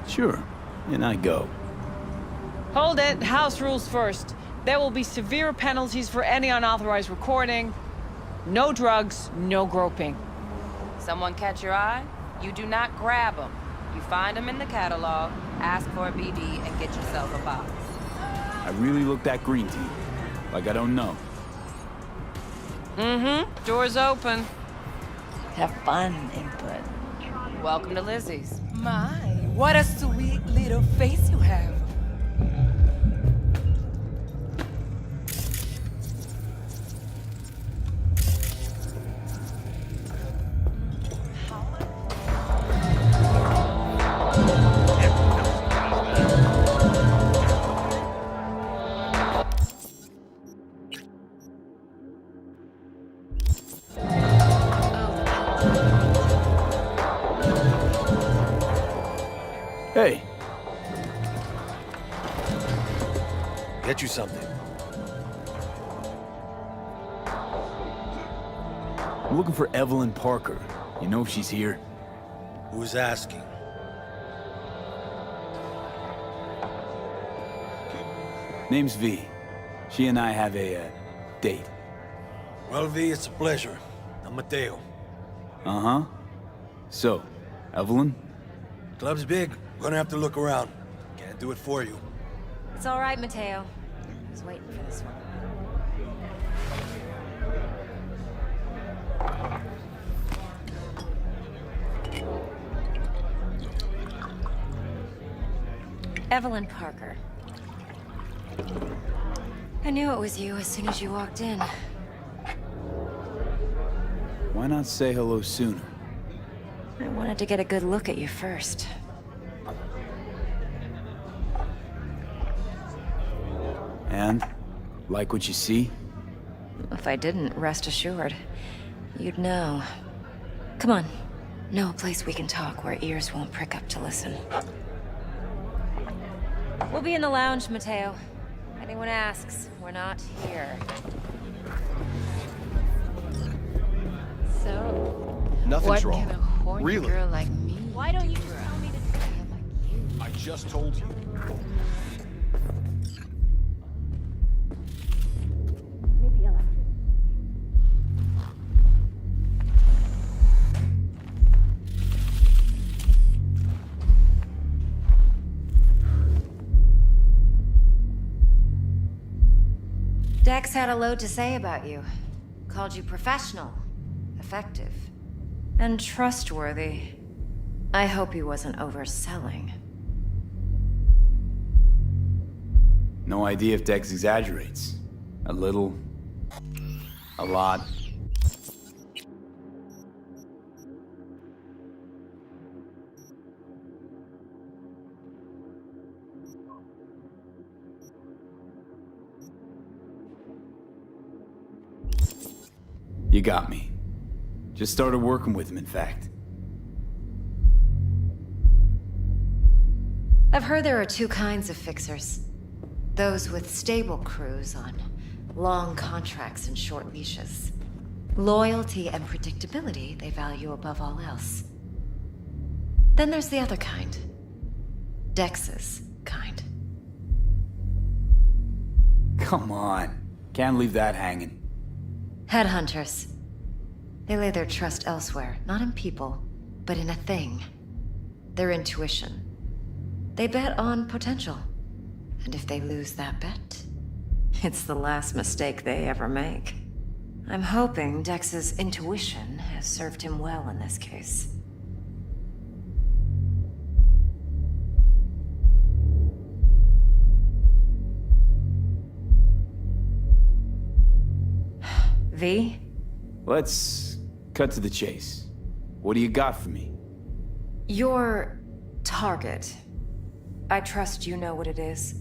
Sure, and I go. Hold it. House rules first. There will be severe penalties for any unauthorized recording. No drugs, no groping. Someone catch your eye? You do not grab them. You find them in the catalog, ask for a BD, and get yourself a box. I really look that green to you. Like I don't know. Mm-hmm. Door's open. Have fun, input. Welcome to Lizzie's. My, what a sweet little face you have. Hey. Get you something. I'm looking for Evelyn Parker. You know if she's here? Who's asking? Name's V. She and I have a, date. Well, V, it's a pleasure. I'm Mateo. Uh-huh. So, Evelyn? Club's big. Gonna have to look around. Can't do it for you. It's all right, Mateo. I was waiting for this one. Evelyn Parker. I knew it was you as soon as you walked in. Why not say hello sooner? I wanted to get a good look at you first. And? Like what you see? If I didn't, rest assured, you'd know. Come on. Know a place we can talk where ears won't prick up to listen. We'll be in the lounge, Mateo. If anyone asks, we're not here. So, Nothing's what wrong. can a horny Really? girl like me Why don't you just tell me to tell you like you? I just told you. Maybe electric. Dex had a load to say about you. Called you professional, effective, and trustworthy. I hope he wasn't overselling. No idea if Dex exaggerates. A little. A lot. You got me. Just started working with him, in fact. I've heard there are two kinds of fixers. Those with stable crews on long contracts and short leashes. Loyalty and predictability they value above all else. Then there's the other kind. Dex's kind. Come on. Can't leave that hanging. Headhunters. They lay their trust elsewhere, not in people, but in a thing. Their intuition. They bet on potential. And if they lose that bet, it's the last mistake they ever make. I'm hoping Dex's intuition has served him well in this case. V? Let's cut to the chase. What do you got for me? Your target. I trust you know what it is.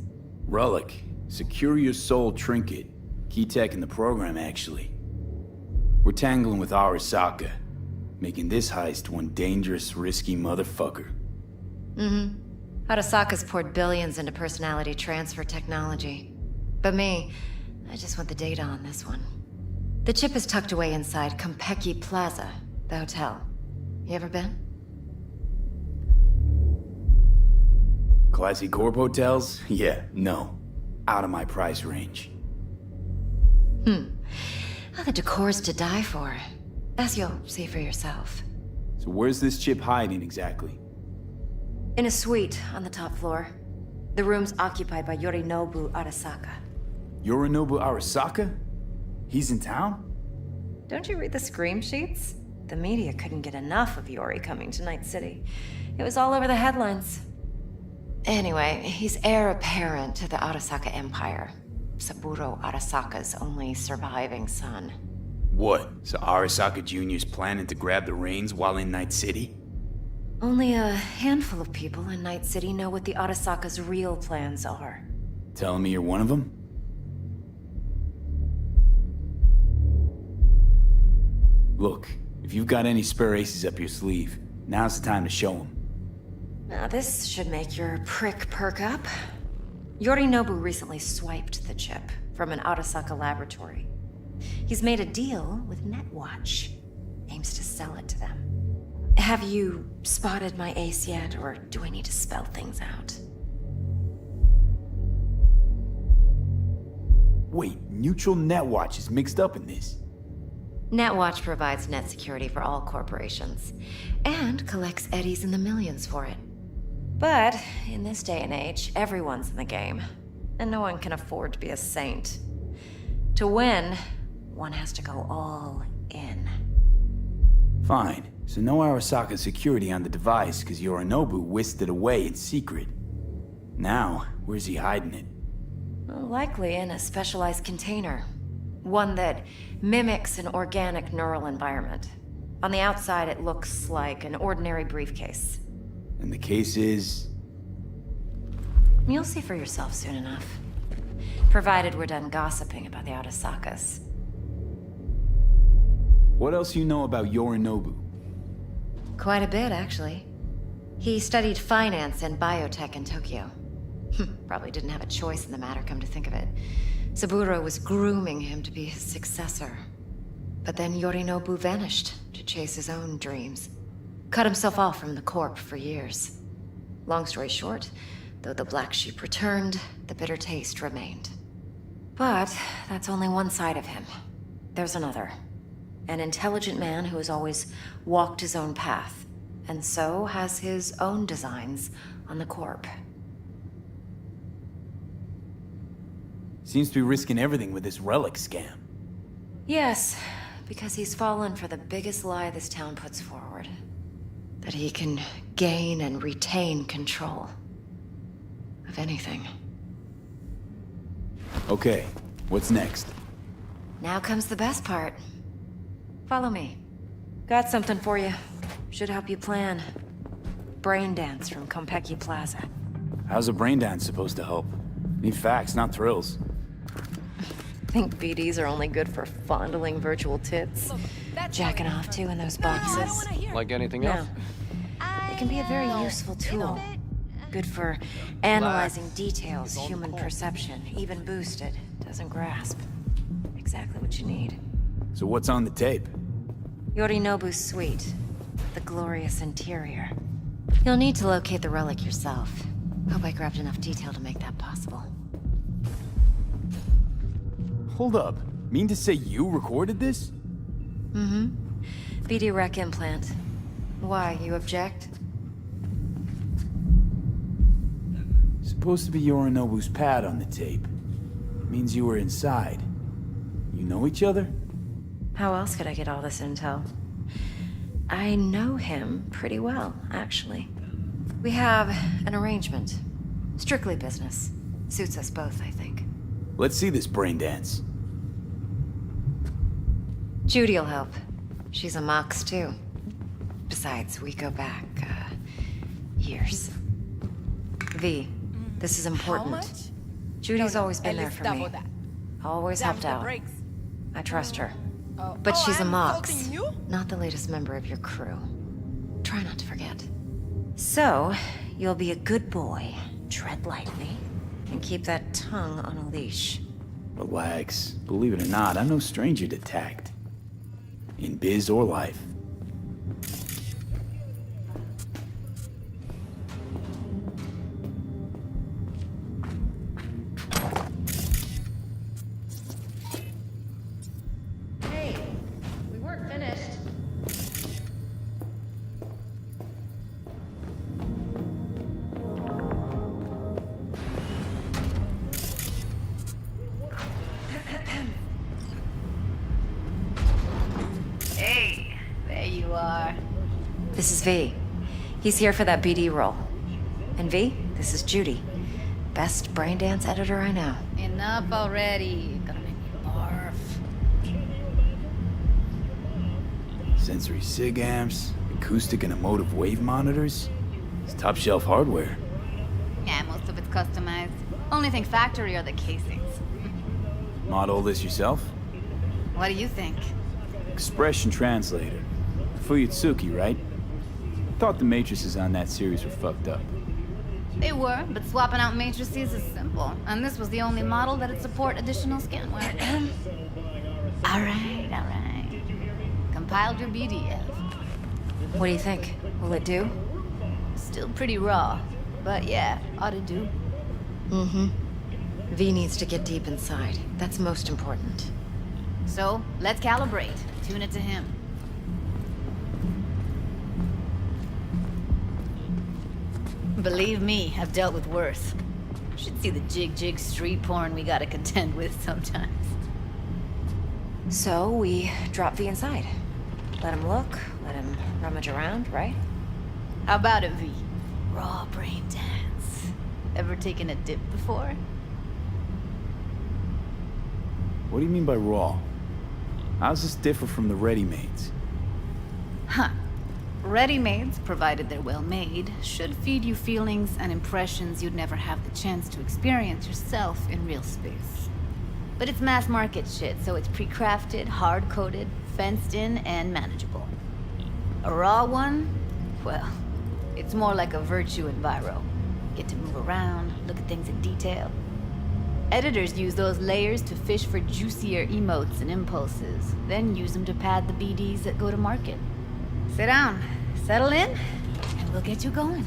Relic. Secure your soul trinket. Key tech in the program, actually. We're tangling with Arasaka, making this heist one dangerous, risky motherfucker. Mm-hmm. Arasaka's poured billions into personality transfer technology. But me, I just want the data on this one. The chip is tucked away inside Konpeki Plaza, the hotel. You ever been? Classy corp hotels? Yeah, no. Out of my price range. Oh, the decor's to die for. As you'll see for yourself. So where's this chip hiding exactly? In a suite on the top floor. The room's occupied by Yorinobu Arasaka. Yorinobu Arasaka? He's in town? Don't you read the scream sheets? The media couldn't get enough of Yori coming to Night City. It was all over the headlines. Anyway, he's heir apparent to the Arasaka Empire. Saburo Arasaka's only surviving son. What? So Arasaka Jr.'s planning to grab the reins while in Night City? Only a handful of people in Night City know what the Arasaka's real plans are. Telling me you're one of them? Look, if you've got any spare aces up your sleeve, now's the time to show them. Now this should make your prick perk up. Yorinobu recently swiped the chip from an Arasaka laboratory. He's made a deal with Netwatch. Aims to sell it to them. Have you spotted my ace yet, or do I need to spell things out? Wait, Neutral Netwatch is mixed up in this. Netwatch provides net security for all corporations, and collects eddies in the millions for it. But in this day and age, everyone's in the game, and no one can afford to be a saint. To win, one has to go all in. Fine, so no Arasaka security on the device because Yorinobu whisked it away in secret. Now, where's he hiding it? Well, likely in a specialized container. One that mimics an organic neural environment. On the outside, it looks like an ordinary briefcase. And the case is... You'll see for yourself soon enough. Provided we're done gossiping about the Arasakas. What else you know about Yorinobu? Quite a bit, actually. He studied finance and biotech in Tokyo. Probably didn't have a choice in the matter, come to think of it. Saburo was grooming him to be his successor. But then Yorinobu vanished to chase his own dreams. Cut himself off from the Corp for years. Long story short, though the black sheep returned, the bitter taste remained. But that's only one side of him. There's another. An intelligent man who has always walked his own path, and so has his own designs on the Corp. Seems to be risking everything with this relic scam. Yes, because he's fallen for the biggest lie this town puts forward. That he can gain and retain control of anything. Okay, what's next? Now comes the best part. Follow me. Got something for you. Should help you plan. Brain dance from Konpeki Plaza. How's a brain dance supposed to help? Need facts, not thrills. Think BDs are only good for fondling virtual tits? Jacking off to in those boxes? Like anything else? It can be a very useful tool. Good for analyzing details human perception, even boosted, doesn't grasp. Exactly what you need. So what's on the tape? Yorinobu's suite. The glorious interior. You'll need to locate the relic yourself. Hope I grabbed enough detail to make that possible. Hold up. Mean to say you recorded this? Mm-hmm. BD Rec implant. Why, you object? Supposed to be Yorinobu's pad on the tape. Means you were inside. You know each other? How else could I get all this intel? I know him pretty well, actually. We have an arrangement. Strictly business. Suits us both, I think. Let's see this brain dance. Judy'll help. She's a Mox, too. Besides, we go back, years. V, this is important. How much? Judy's always been at there least for double me. that. Always Damn helped the out. brakes. I trust her. Oh, But she's a I'm Mox, insulting you? not the latest member of your crew. Try not to forget. So, you'll be a good boy, tread lightly, and keep that tongue on a leash. Relax. Believe it or not, I'm no stranger to tact. In biz or life. Hey, we weren't finished. This is V. He's here for that BD role. And V, this is Judy. Best brain dance editor I know. Enough already. Gonna make me barf. Sensory sig amps, acoustic and emotive wave monitors. It's top shelf hardware. Yeah, most of it's customized. Only thing factory are the casings. Model this yourself? What do you think? Expression translator. Fuyutsuki, right? Thought the matrices on that series were fucked up. They were, but swapping out matrices is simple. And this was the only model that'd support additional scanware. Alright. Compiled your BDF. What do you think? Will it do? Still pretty raw. But yeah, ought to do. Mm-hmm. V needs to get deep inside. That's most important. So, let's calibrate. Tune it to him. Believe me, I've dealt with worse. Should see the jig street porn we gotta contend with sometimes. So, we drop V inside. Let him look, let him rummage around, right? How about it, V? Raw brain dance. Ever taken a dip before? What do you mean by raw? How's this differ from the ready-mades? Huh. Ready-mades, provided they're well made, should feed you feelings and impressions you'd never have the chance to experience yourself in real space. But it's mass market shit, so it's pre-crafted, hard-coded, fenced in, and manageable. A raw one? Well, it's more like a virtue enviro. Get to move around, look at things in detail. Editors use those layers to fish for juicier emotes and impulses, then use them to pad the BDs that go to market. Sit down, settle in, and we'll get you going.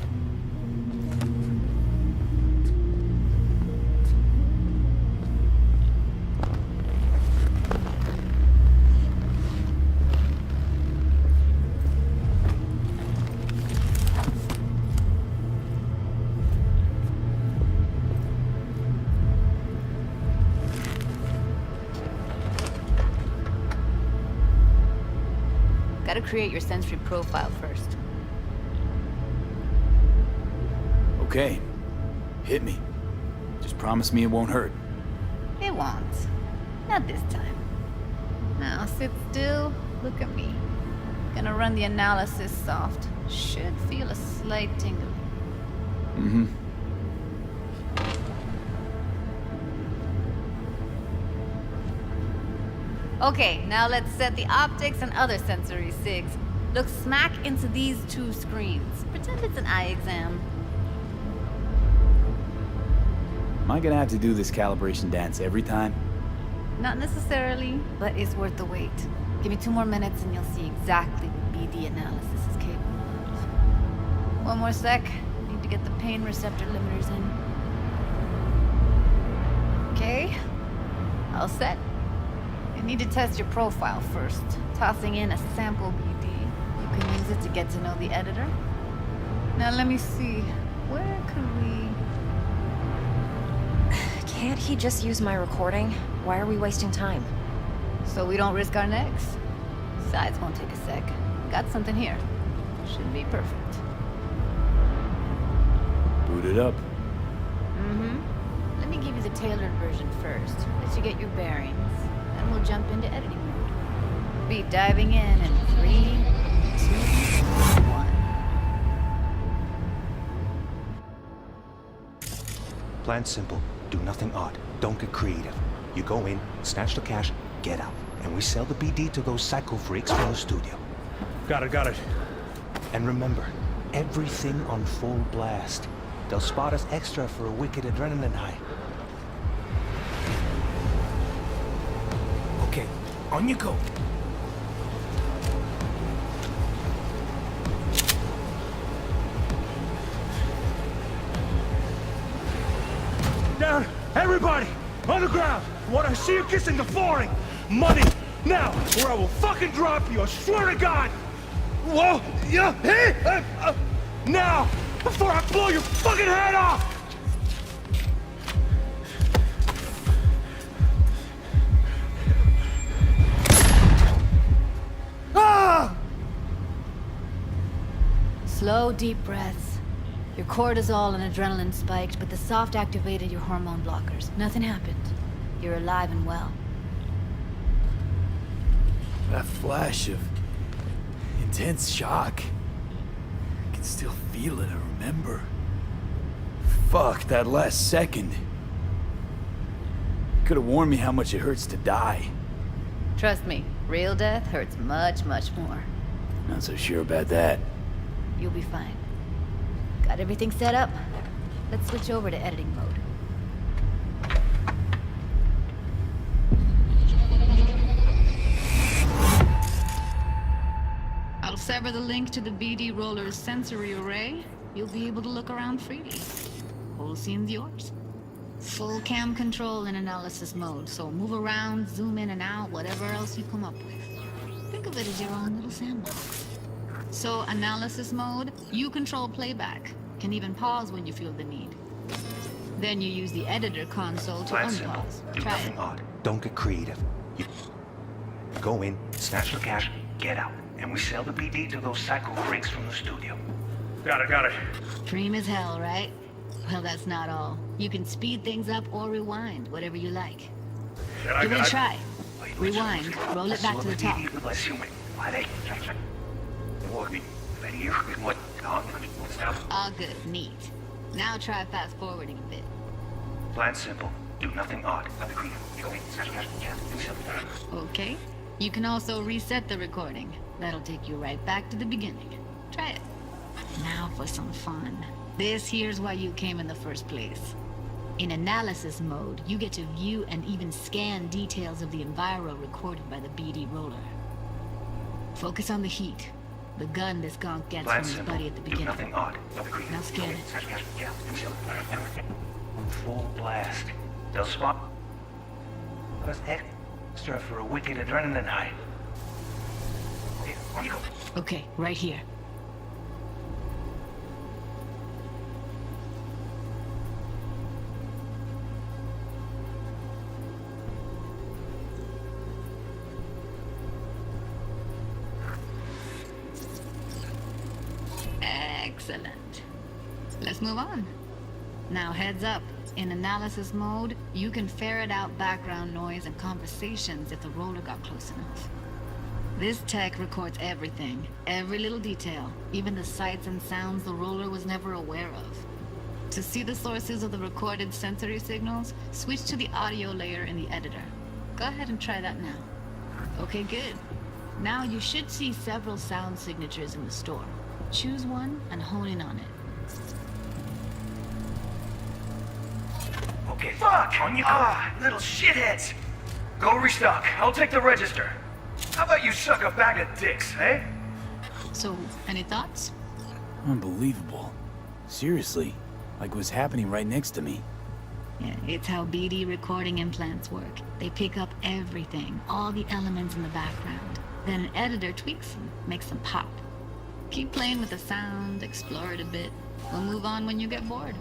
Gotta create your sensory profile first. Okay. Hit me. Just promise me it won't hurt. It won't. Not this time. Now sit still, look at me. Gonna run the analysis soft. Should feel a slight tingle. Mm-hmm. Okay, now let's set the optics and other sensory sigs. Look smack into these two screens. Pretend it's an eye exam. Am I gonna have to do this calibration dance every time? Not necessarily, but it's worth the wait. Give me 2 more minutes and you'll see exactly what BD analysis is capable of. 1 more sec. Need to get the pain receptor limiters in. Okay. All set. You need to test your profile first. Tossing in a sample BD. You can use it to get to know the editor. Now let me see. Where could we... Can't he just use my recording? Why are we wasting time? So we don't risk our necks? Besides, won't take a sec. Got something here. Should be perfect. Boot it up. Mm-hmm. Let me give you the tailored version first. Let you get your bearings. Then we'll jump into editing mode. Be diving in 3, 2, 1. Plan simple. Do nothing odd. Don't get creative. You go in, snatch the cash, get out. And we sell the BD to those psycho freaks from the studio. Got it. And remember, everything on full blast. They'll spot us extra for a wicked adrenaline high. Okay, on you go. Down! Everybody! On the ground! I want to see you kissing the flooring! Money! Now! Or I will fucking drop you! I swear to God! Whoa! Yeah! Hey! Now! Before I blow your fucking head off! Ah! Slow, deep breaths. Your cortisol and adrenaline spiked, but the soft activated your hormone blockers. Nothing happened. You're alive and well. That flash of intense shock. I can still feel it, I remember. Fuck, that last second. Could have warned me how much it hurts to die. Trust me, real death hurts much, much more. Not so sure about that. You'll be fine. Got everything set up? Let's switch over to editing mode. I'll sever the link to the BD Roller's sensory array. You'll be able to look around freely. Whole scene's yours. Full cam control in analysis mode, so move around, zoom in and out, whatever else you come up with. Think of it as your own little sandbox. So, analysis mode, you control playback. Can even pause when you feel the need. Then you use the editor console to Plan simple. unpause. Do Try nothing it. odd. Don't get creative. You go in, snatch the cash, get out. And we sell the BD to those psycho freaks from the studio. Got it. Dream as hell, right? Well, that's not all. You can speed things up or rewind, whatever you like. Give it a try. Rewind, roll it back to the top. All good, neat. Now try fast forwarding a bit. Plan simple. Do nothing odd. Okay. You can also reset the recording. That'll take you right back to the beginning. Try it. Now for some fun. This here's why you came in the first place. In analysis mode, you get to view and even scan details of the enviro recorded by the BD roller. Focus on the heat. The gun this gonk gets from his buddy at the beginning. Do nothing odd. Now scan it. Full blast. They'll spot us extra for a wicked adrenaline high. Okay, on you go. Okay, right here. Excellent. Let's move on. Now heads up. In analysis mode, you can ferret out background noise and conversations if the roller got close enough. This tech records everything, every little detail, even the sights and sounds the roller was never aware of. To see the sources of the recorded sensory signals, switch to the audio layer in the editor. Go ahead and try that now. Okay, good. Now you should see several sound signatures in the store. Choose one and hone in on it. Okay, fuck! On you go! Little shitheads! Go restock. I'll take the register. How about you suck a bag of dicks, eh? So, any thoughts? Unbelievable. Seriously, like what's happening right next to me. Yeah, it's how BD recording implants work. They pick up everything, all the elements in the background. Then an editor tweaks them, makes them pop. Keep playing with the sound, explore it a bit. We'll move on when you get bored.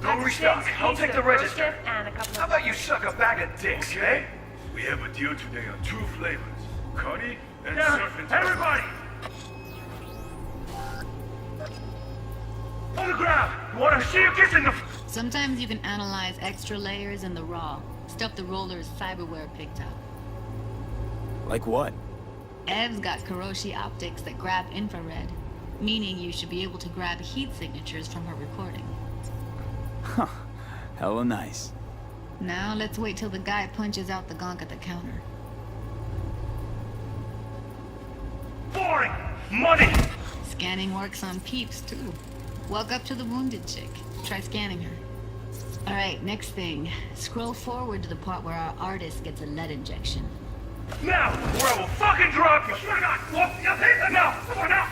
Go restock. I'll take the register. How about you suck a bag of dicks, eh? We have a deal today on 2 flavors. Cuddy and surf and turf. Everybody! On the ground! Wanna see you kissing the... Sometimes you can analyze extra layers in the raw. Stuff the roller's cyberware picked up. Like what? Ev's got Kiroshi optics that grab infrared, meaning you should be able to grab heat signatures from her recording. Huh. Hella nice. Now let's wait till the guy punches out the gonk at the counter. Boring! Money! Scanning works on peeps, too. Walk up to the wounded chick. Try scanning her. Alright, next thing. Scroll forward to the part where our artist gets a lead injection. Now, or I will fucking drop you! Swear to God! Whoop! Now! Come on now!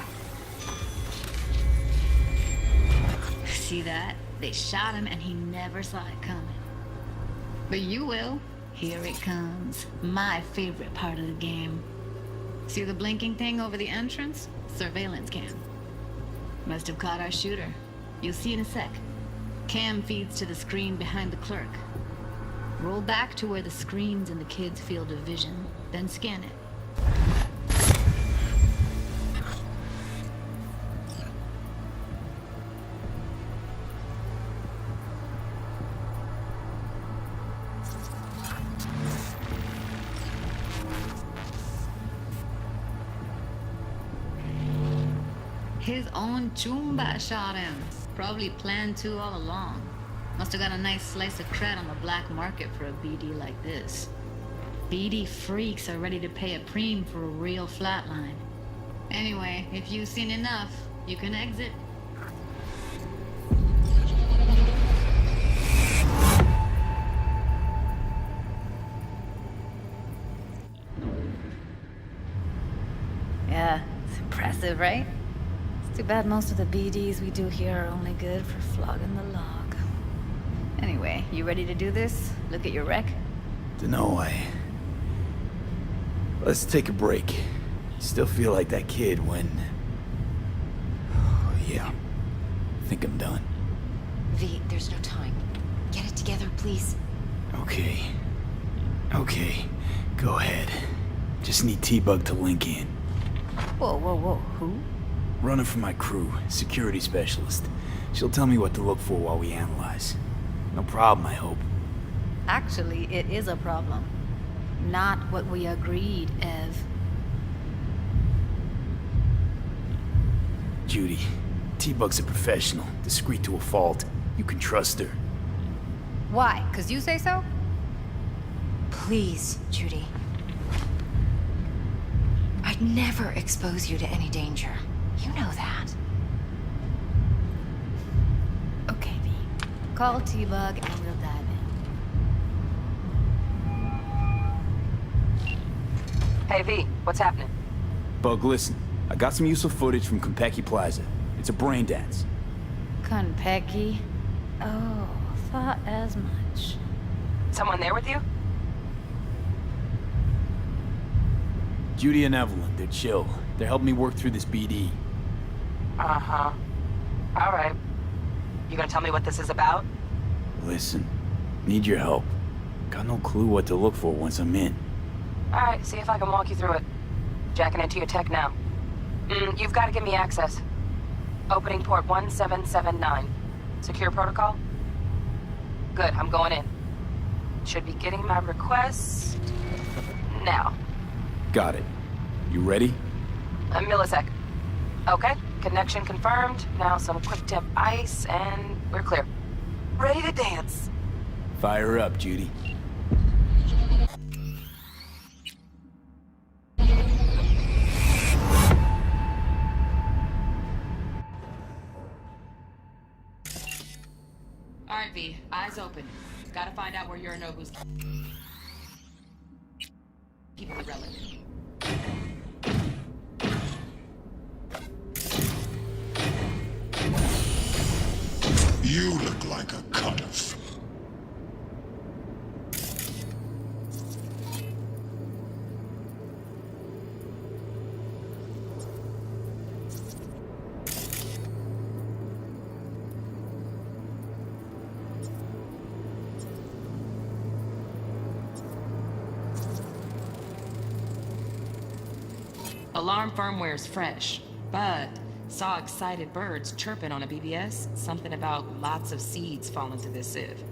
See that? They shot him and he never saw it coming. But you will. Here it comes. My favorite part of the game. See the blinking thing over the entrance? Surveillance cam. Must have caught our shooter. You'll see in a sec. Cam feeds to the screen behind the clerk. Roll back to where the screen's in the kid's field of vision, then scan it. His own Chumba shot him. Probably planned to all along. Must have got a nice slice of cred on the black market for a BD like this. BD freaks are ready to pay a preem for a real flatline. Anyway, if you've seen enough, you can exit. Yeah, it's impressive, right? It's too bad most of the BDs we do here are only good for flogging the log. Anyway, you ready to do this? Look at your wreck? Dunno, Let's take a break. Still feel like that kid when... Yeah. I think I'm done. V, there's no time. Get it together, please. Okay. Okay. Go ahead. Just need T-Bug to link in. Whoa, whoa, whoa. Who? Running for my crew. Security specialist. She'll tell me what to look for while we analyze. No problem, I hope. Actually, it is a problem. Not what we agreed, Ev. Judy, T-Bug's a professional, discreet to a fault. You can trust her. Why? 'Cause you say so? Please, Judy. I'd never expose you to any danger. You know that. Okay, V. Call T-Bug and we'll dive in. Hey, V, what's happening? Bug, listen. I got some useful footage from Konpeki Plaza. It's a brain dance. Konpeki? Oh, thought as much. Someone there with you? Judy and Evelyn, they're chill. They're helping me work through this BD. Uh-huh. All right. You gonna tell me what this is about? Listen, need your help. Got no clue what to look for once I'm in. All right, see if I can walk you through it. Jacking into your tech now. You've got to give me access. Opening port 1779. Secure protocol? Good, I'm going in. Should be getting my request now. Got it. You ready? A millisec. Okay, connection confirmed. Now some quick tip ice, and we're clear. Ready to dance. Fire up, Judy. Alright, V. Eyes open. Gotta find out where Yorinobu's... Keep the relic. You look like a cut-off. Alarm firmware is fresh, but saw excited birds chirping on a BBS. Something about lots of seeds falling through this sieve.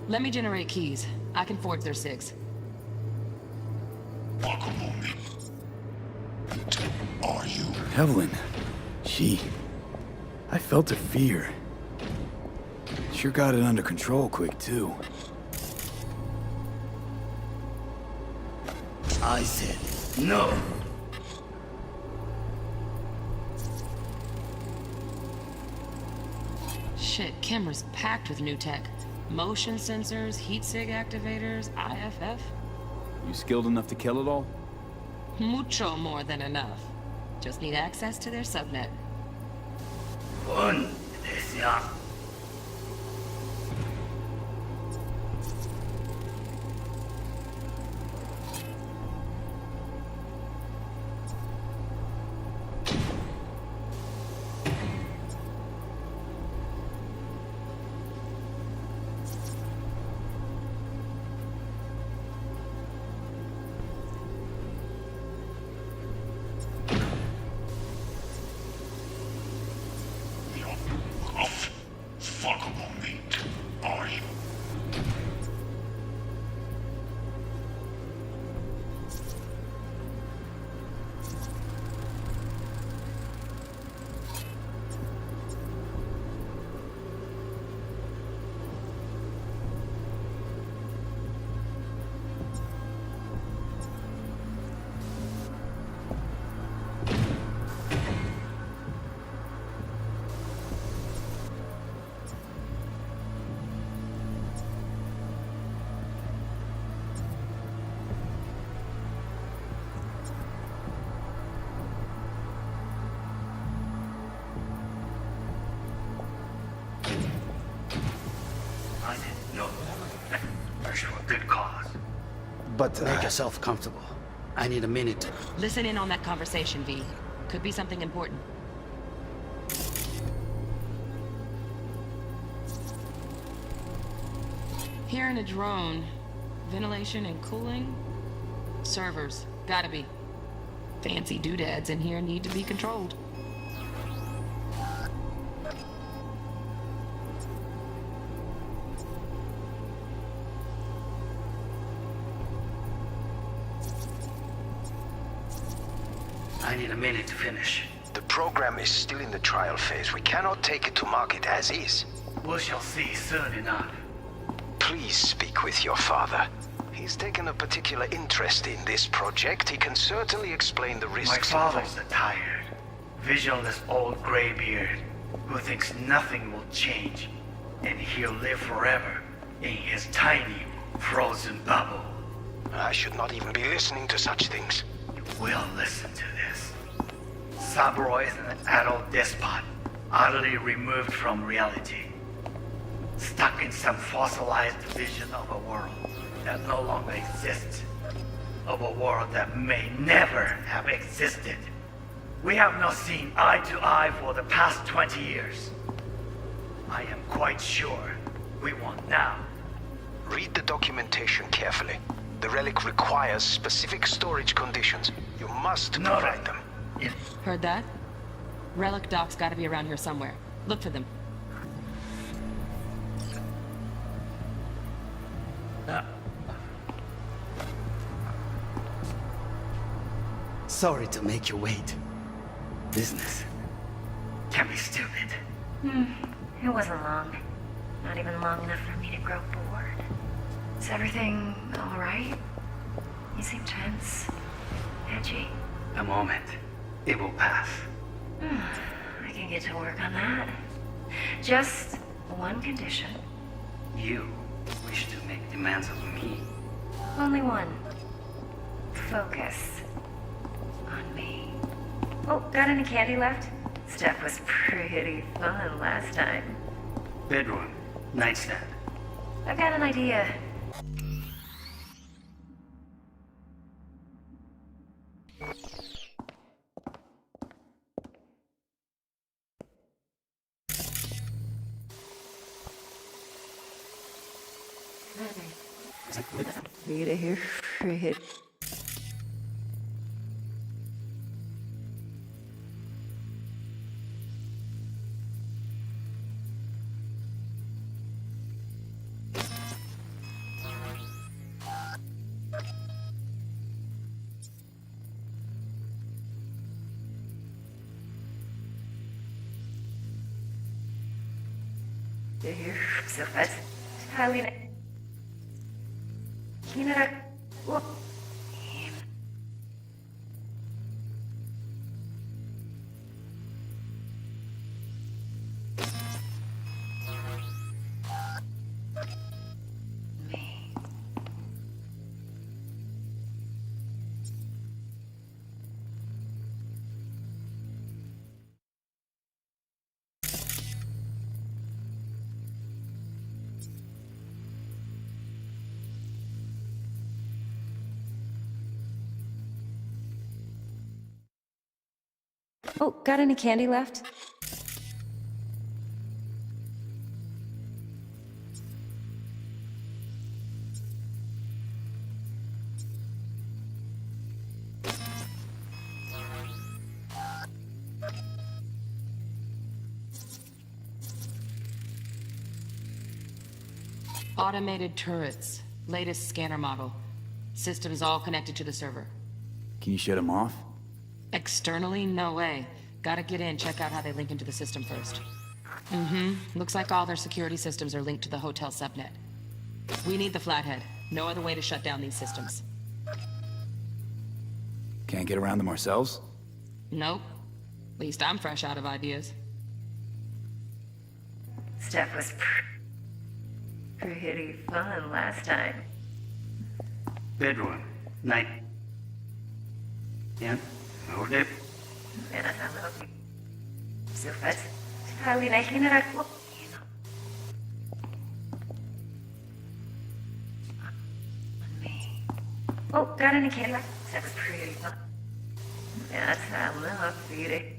Let me generate keys. I can forge their SIGs. Are you? Evelyn. I felt her fear. Sure got it under control quick, too. I said no. Shit, camera's packed with new tech. Motion sensors, heat sig activators, IFF. You skilled enough to kill it all? Mucho more than enough. Just need access to their subnet. search for a good cause. But, Make yourself comfortable. I need a minute to... Listen in on that conversation, V. Could be something important. Here in a drone, ventilation and cooling? Servers, gotta be. Fancy doodads in here need to be controlled. I need a minute to finish. The program is still in the trial phase. We cannot take it to market as is. We shall see soon enough. Please speak with your father. He's taken a particular interest in this project. He can certainly explain the risks. My father's a tired, visionless old graybeard who thinks nothing will change, and he'll live forever in his tiny, frozen bubble. I should not even be listening to such things. You will listen to this. Saburo is an adult despot, utterly removed from reality. Stuck in some fossilized vision of a world that no longer exists. Of a world that may never have existed. We have not seen eye to eye for the past 20 years. I am quite sure we won't now. Read the documentation carefully. The relic requires specific storage conditions. You must provide them. Heard that? Relic docs gotta be around here somewhere. Look for them. Sorry to make you wait. Business can be stupid. It wasn't long. Not even long enough for me to grow bored. Is everything all right? You seem tense. Edgy. A moment. It will pass. I can get to work on that. Just one condition. You wish to make demands of me. Only one. Focus. On me. Oh, got any candy left? Stuff was pretty fun last time. Bedroom. Nightstand. I've got an idea. Need to hear it. So fast. Halina. Kinara. Whoa. Oh, got any candy left? Automated turrets. Latest scanner model. Systems all connected to the server. Can you shut them off? Externally, no way. Gotta get in, check out how they link into the system first. Looks like all their security systems are linked to the hotel subnet. We need the flathead. No other way to shut down these systems. Can't get around them ourselves? Nope. At least I'm fresh out of ideas. Stuff was pretty fun last time. Bedroom. Night. Yeah. Hold it. So fast. Halina. Kinara. Oh, got any candy? That's pretty fun. That's I love feeding.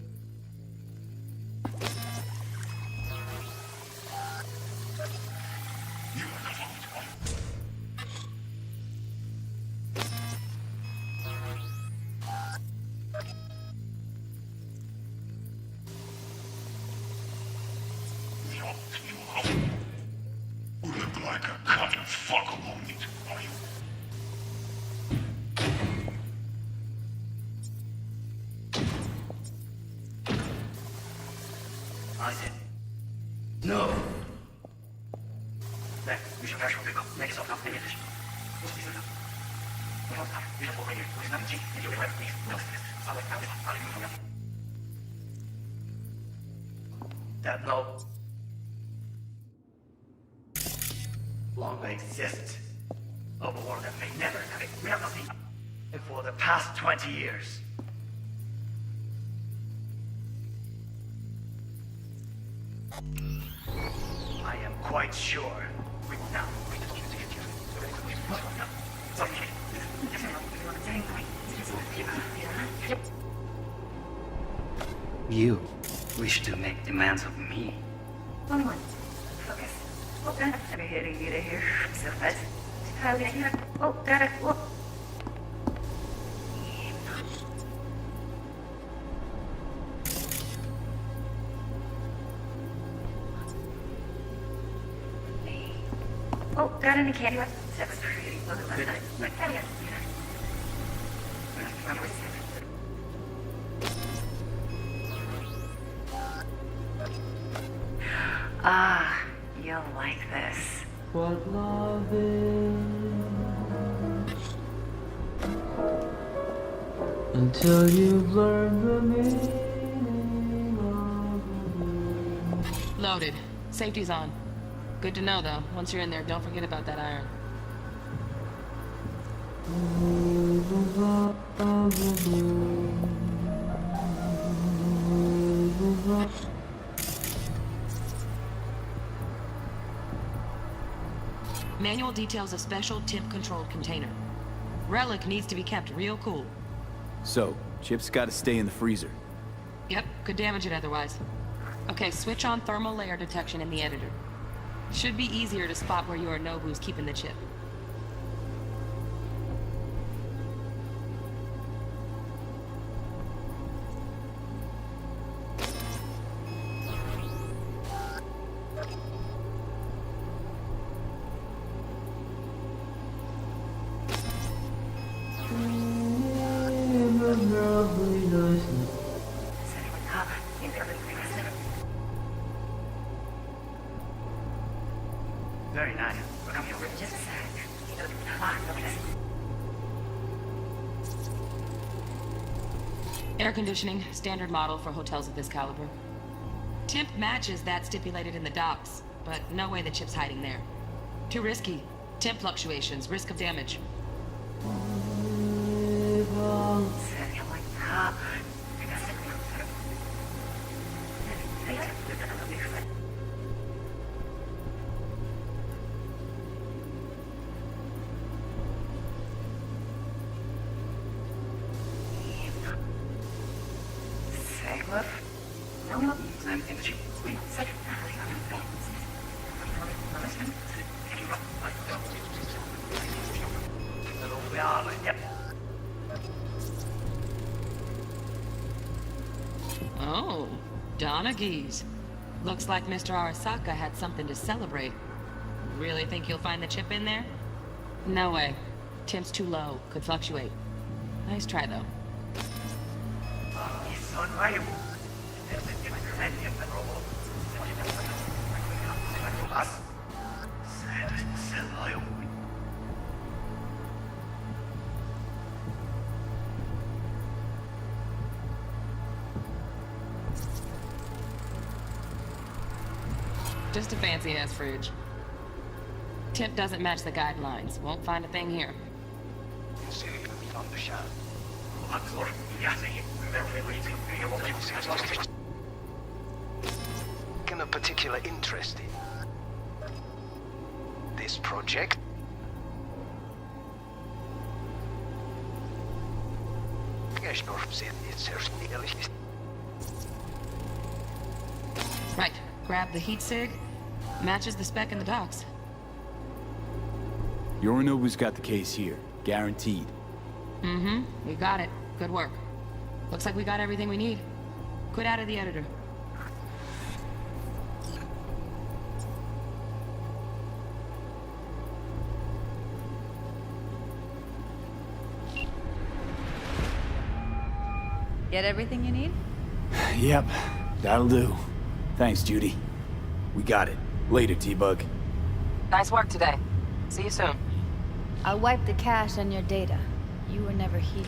You look like a cut of fuckable meat, are you? I said, no. Then, you should casually pick up, make yourself up, and get this. What's this about? We don't have, you just walk right here, there's nothing cheap, and you'll be right with me. What else is this? I'll let you out, I'll leave you from nothing. That no longer exists. Of a world that may never have a reality. And for the past 20 years. I am quite sure. Wait, now. You wish to make demands of me. Only one. Focus. Oh, got it. I'm hitting you to here. So fast. How did you have? Oh, got it. Whoa. Oh, got any candy? That was pretty. Look at that. Oh, yes. Ah, you'll like this. What love is until you've learned the meaning of it. Loaded. Safety's on. Good to know, though. Once you're in there, don't forget about that iron. Manual details a special temp-controlled container. Relic needs to be kept real cool. So, Chip's gotta stay in the freezer. Yep, could damage it otherwise. Okay, switch on thermal layer detection in the editor. Should be easier to spot where your Nobu's keeping the chip. Very nice. But come here, just a sec. Look at this. Air conditioning, standard model for hotels of this caliber. Temp matches that stipulated in the docs, but no way the chip's hiding there. Too risky. Temp fluctuations, risk of damage. Oh, Donaghy's. Looks like Mr. Arasaka had something to celebrate. Really think you'll find the chip in there? No way. Temp's too low. Could fluctuate. Nice try, though. Just a fancy-ass fridge. Temp doesn't match the guidelines. Won't find a thing here. Taken a particular interest in this project. Right. Grab the heat sig. Matches the spec in the docs. Yorinobu's got the case here. Guaranteed. Mm-hmm. We got it. Good work. Looks like we got everything we need. Quit out of the editor. Get everything you need? Yep, that'll do. Thanks, Judy. We got it. Later, T-Bug. Nice work today. See you soon. I'll wipe the cache on your data. You were never here.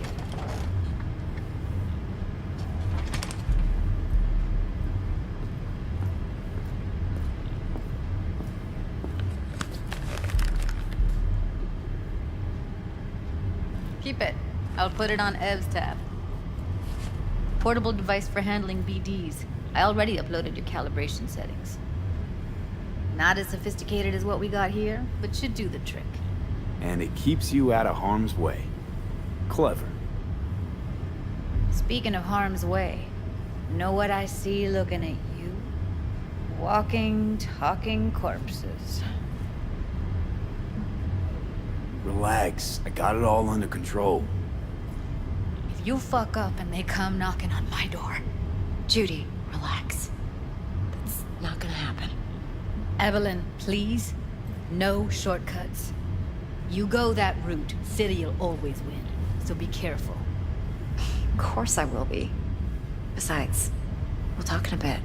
Keep it. I'll put it on Ev's tab. Portable device for handling BDs. I already uploaded your calibration settings. Not as sophisticated as what we got here, but should do the trick. And it keeps you out of harm's way. Clever. Speaking of harm's way, know what I see looking at you? Walking, talking corpses. Relax. I got it all under control. If you fuck up and they come knocking on my door... Judy, relax. That's not gonna happen. Evelyn, please. No shortcuts. You go that route, City'll always win. So be careful. Of course I will be. Besides, we'll talk in a bit.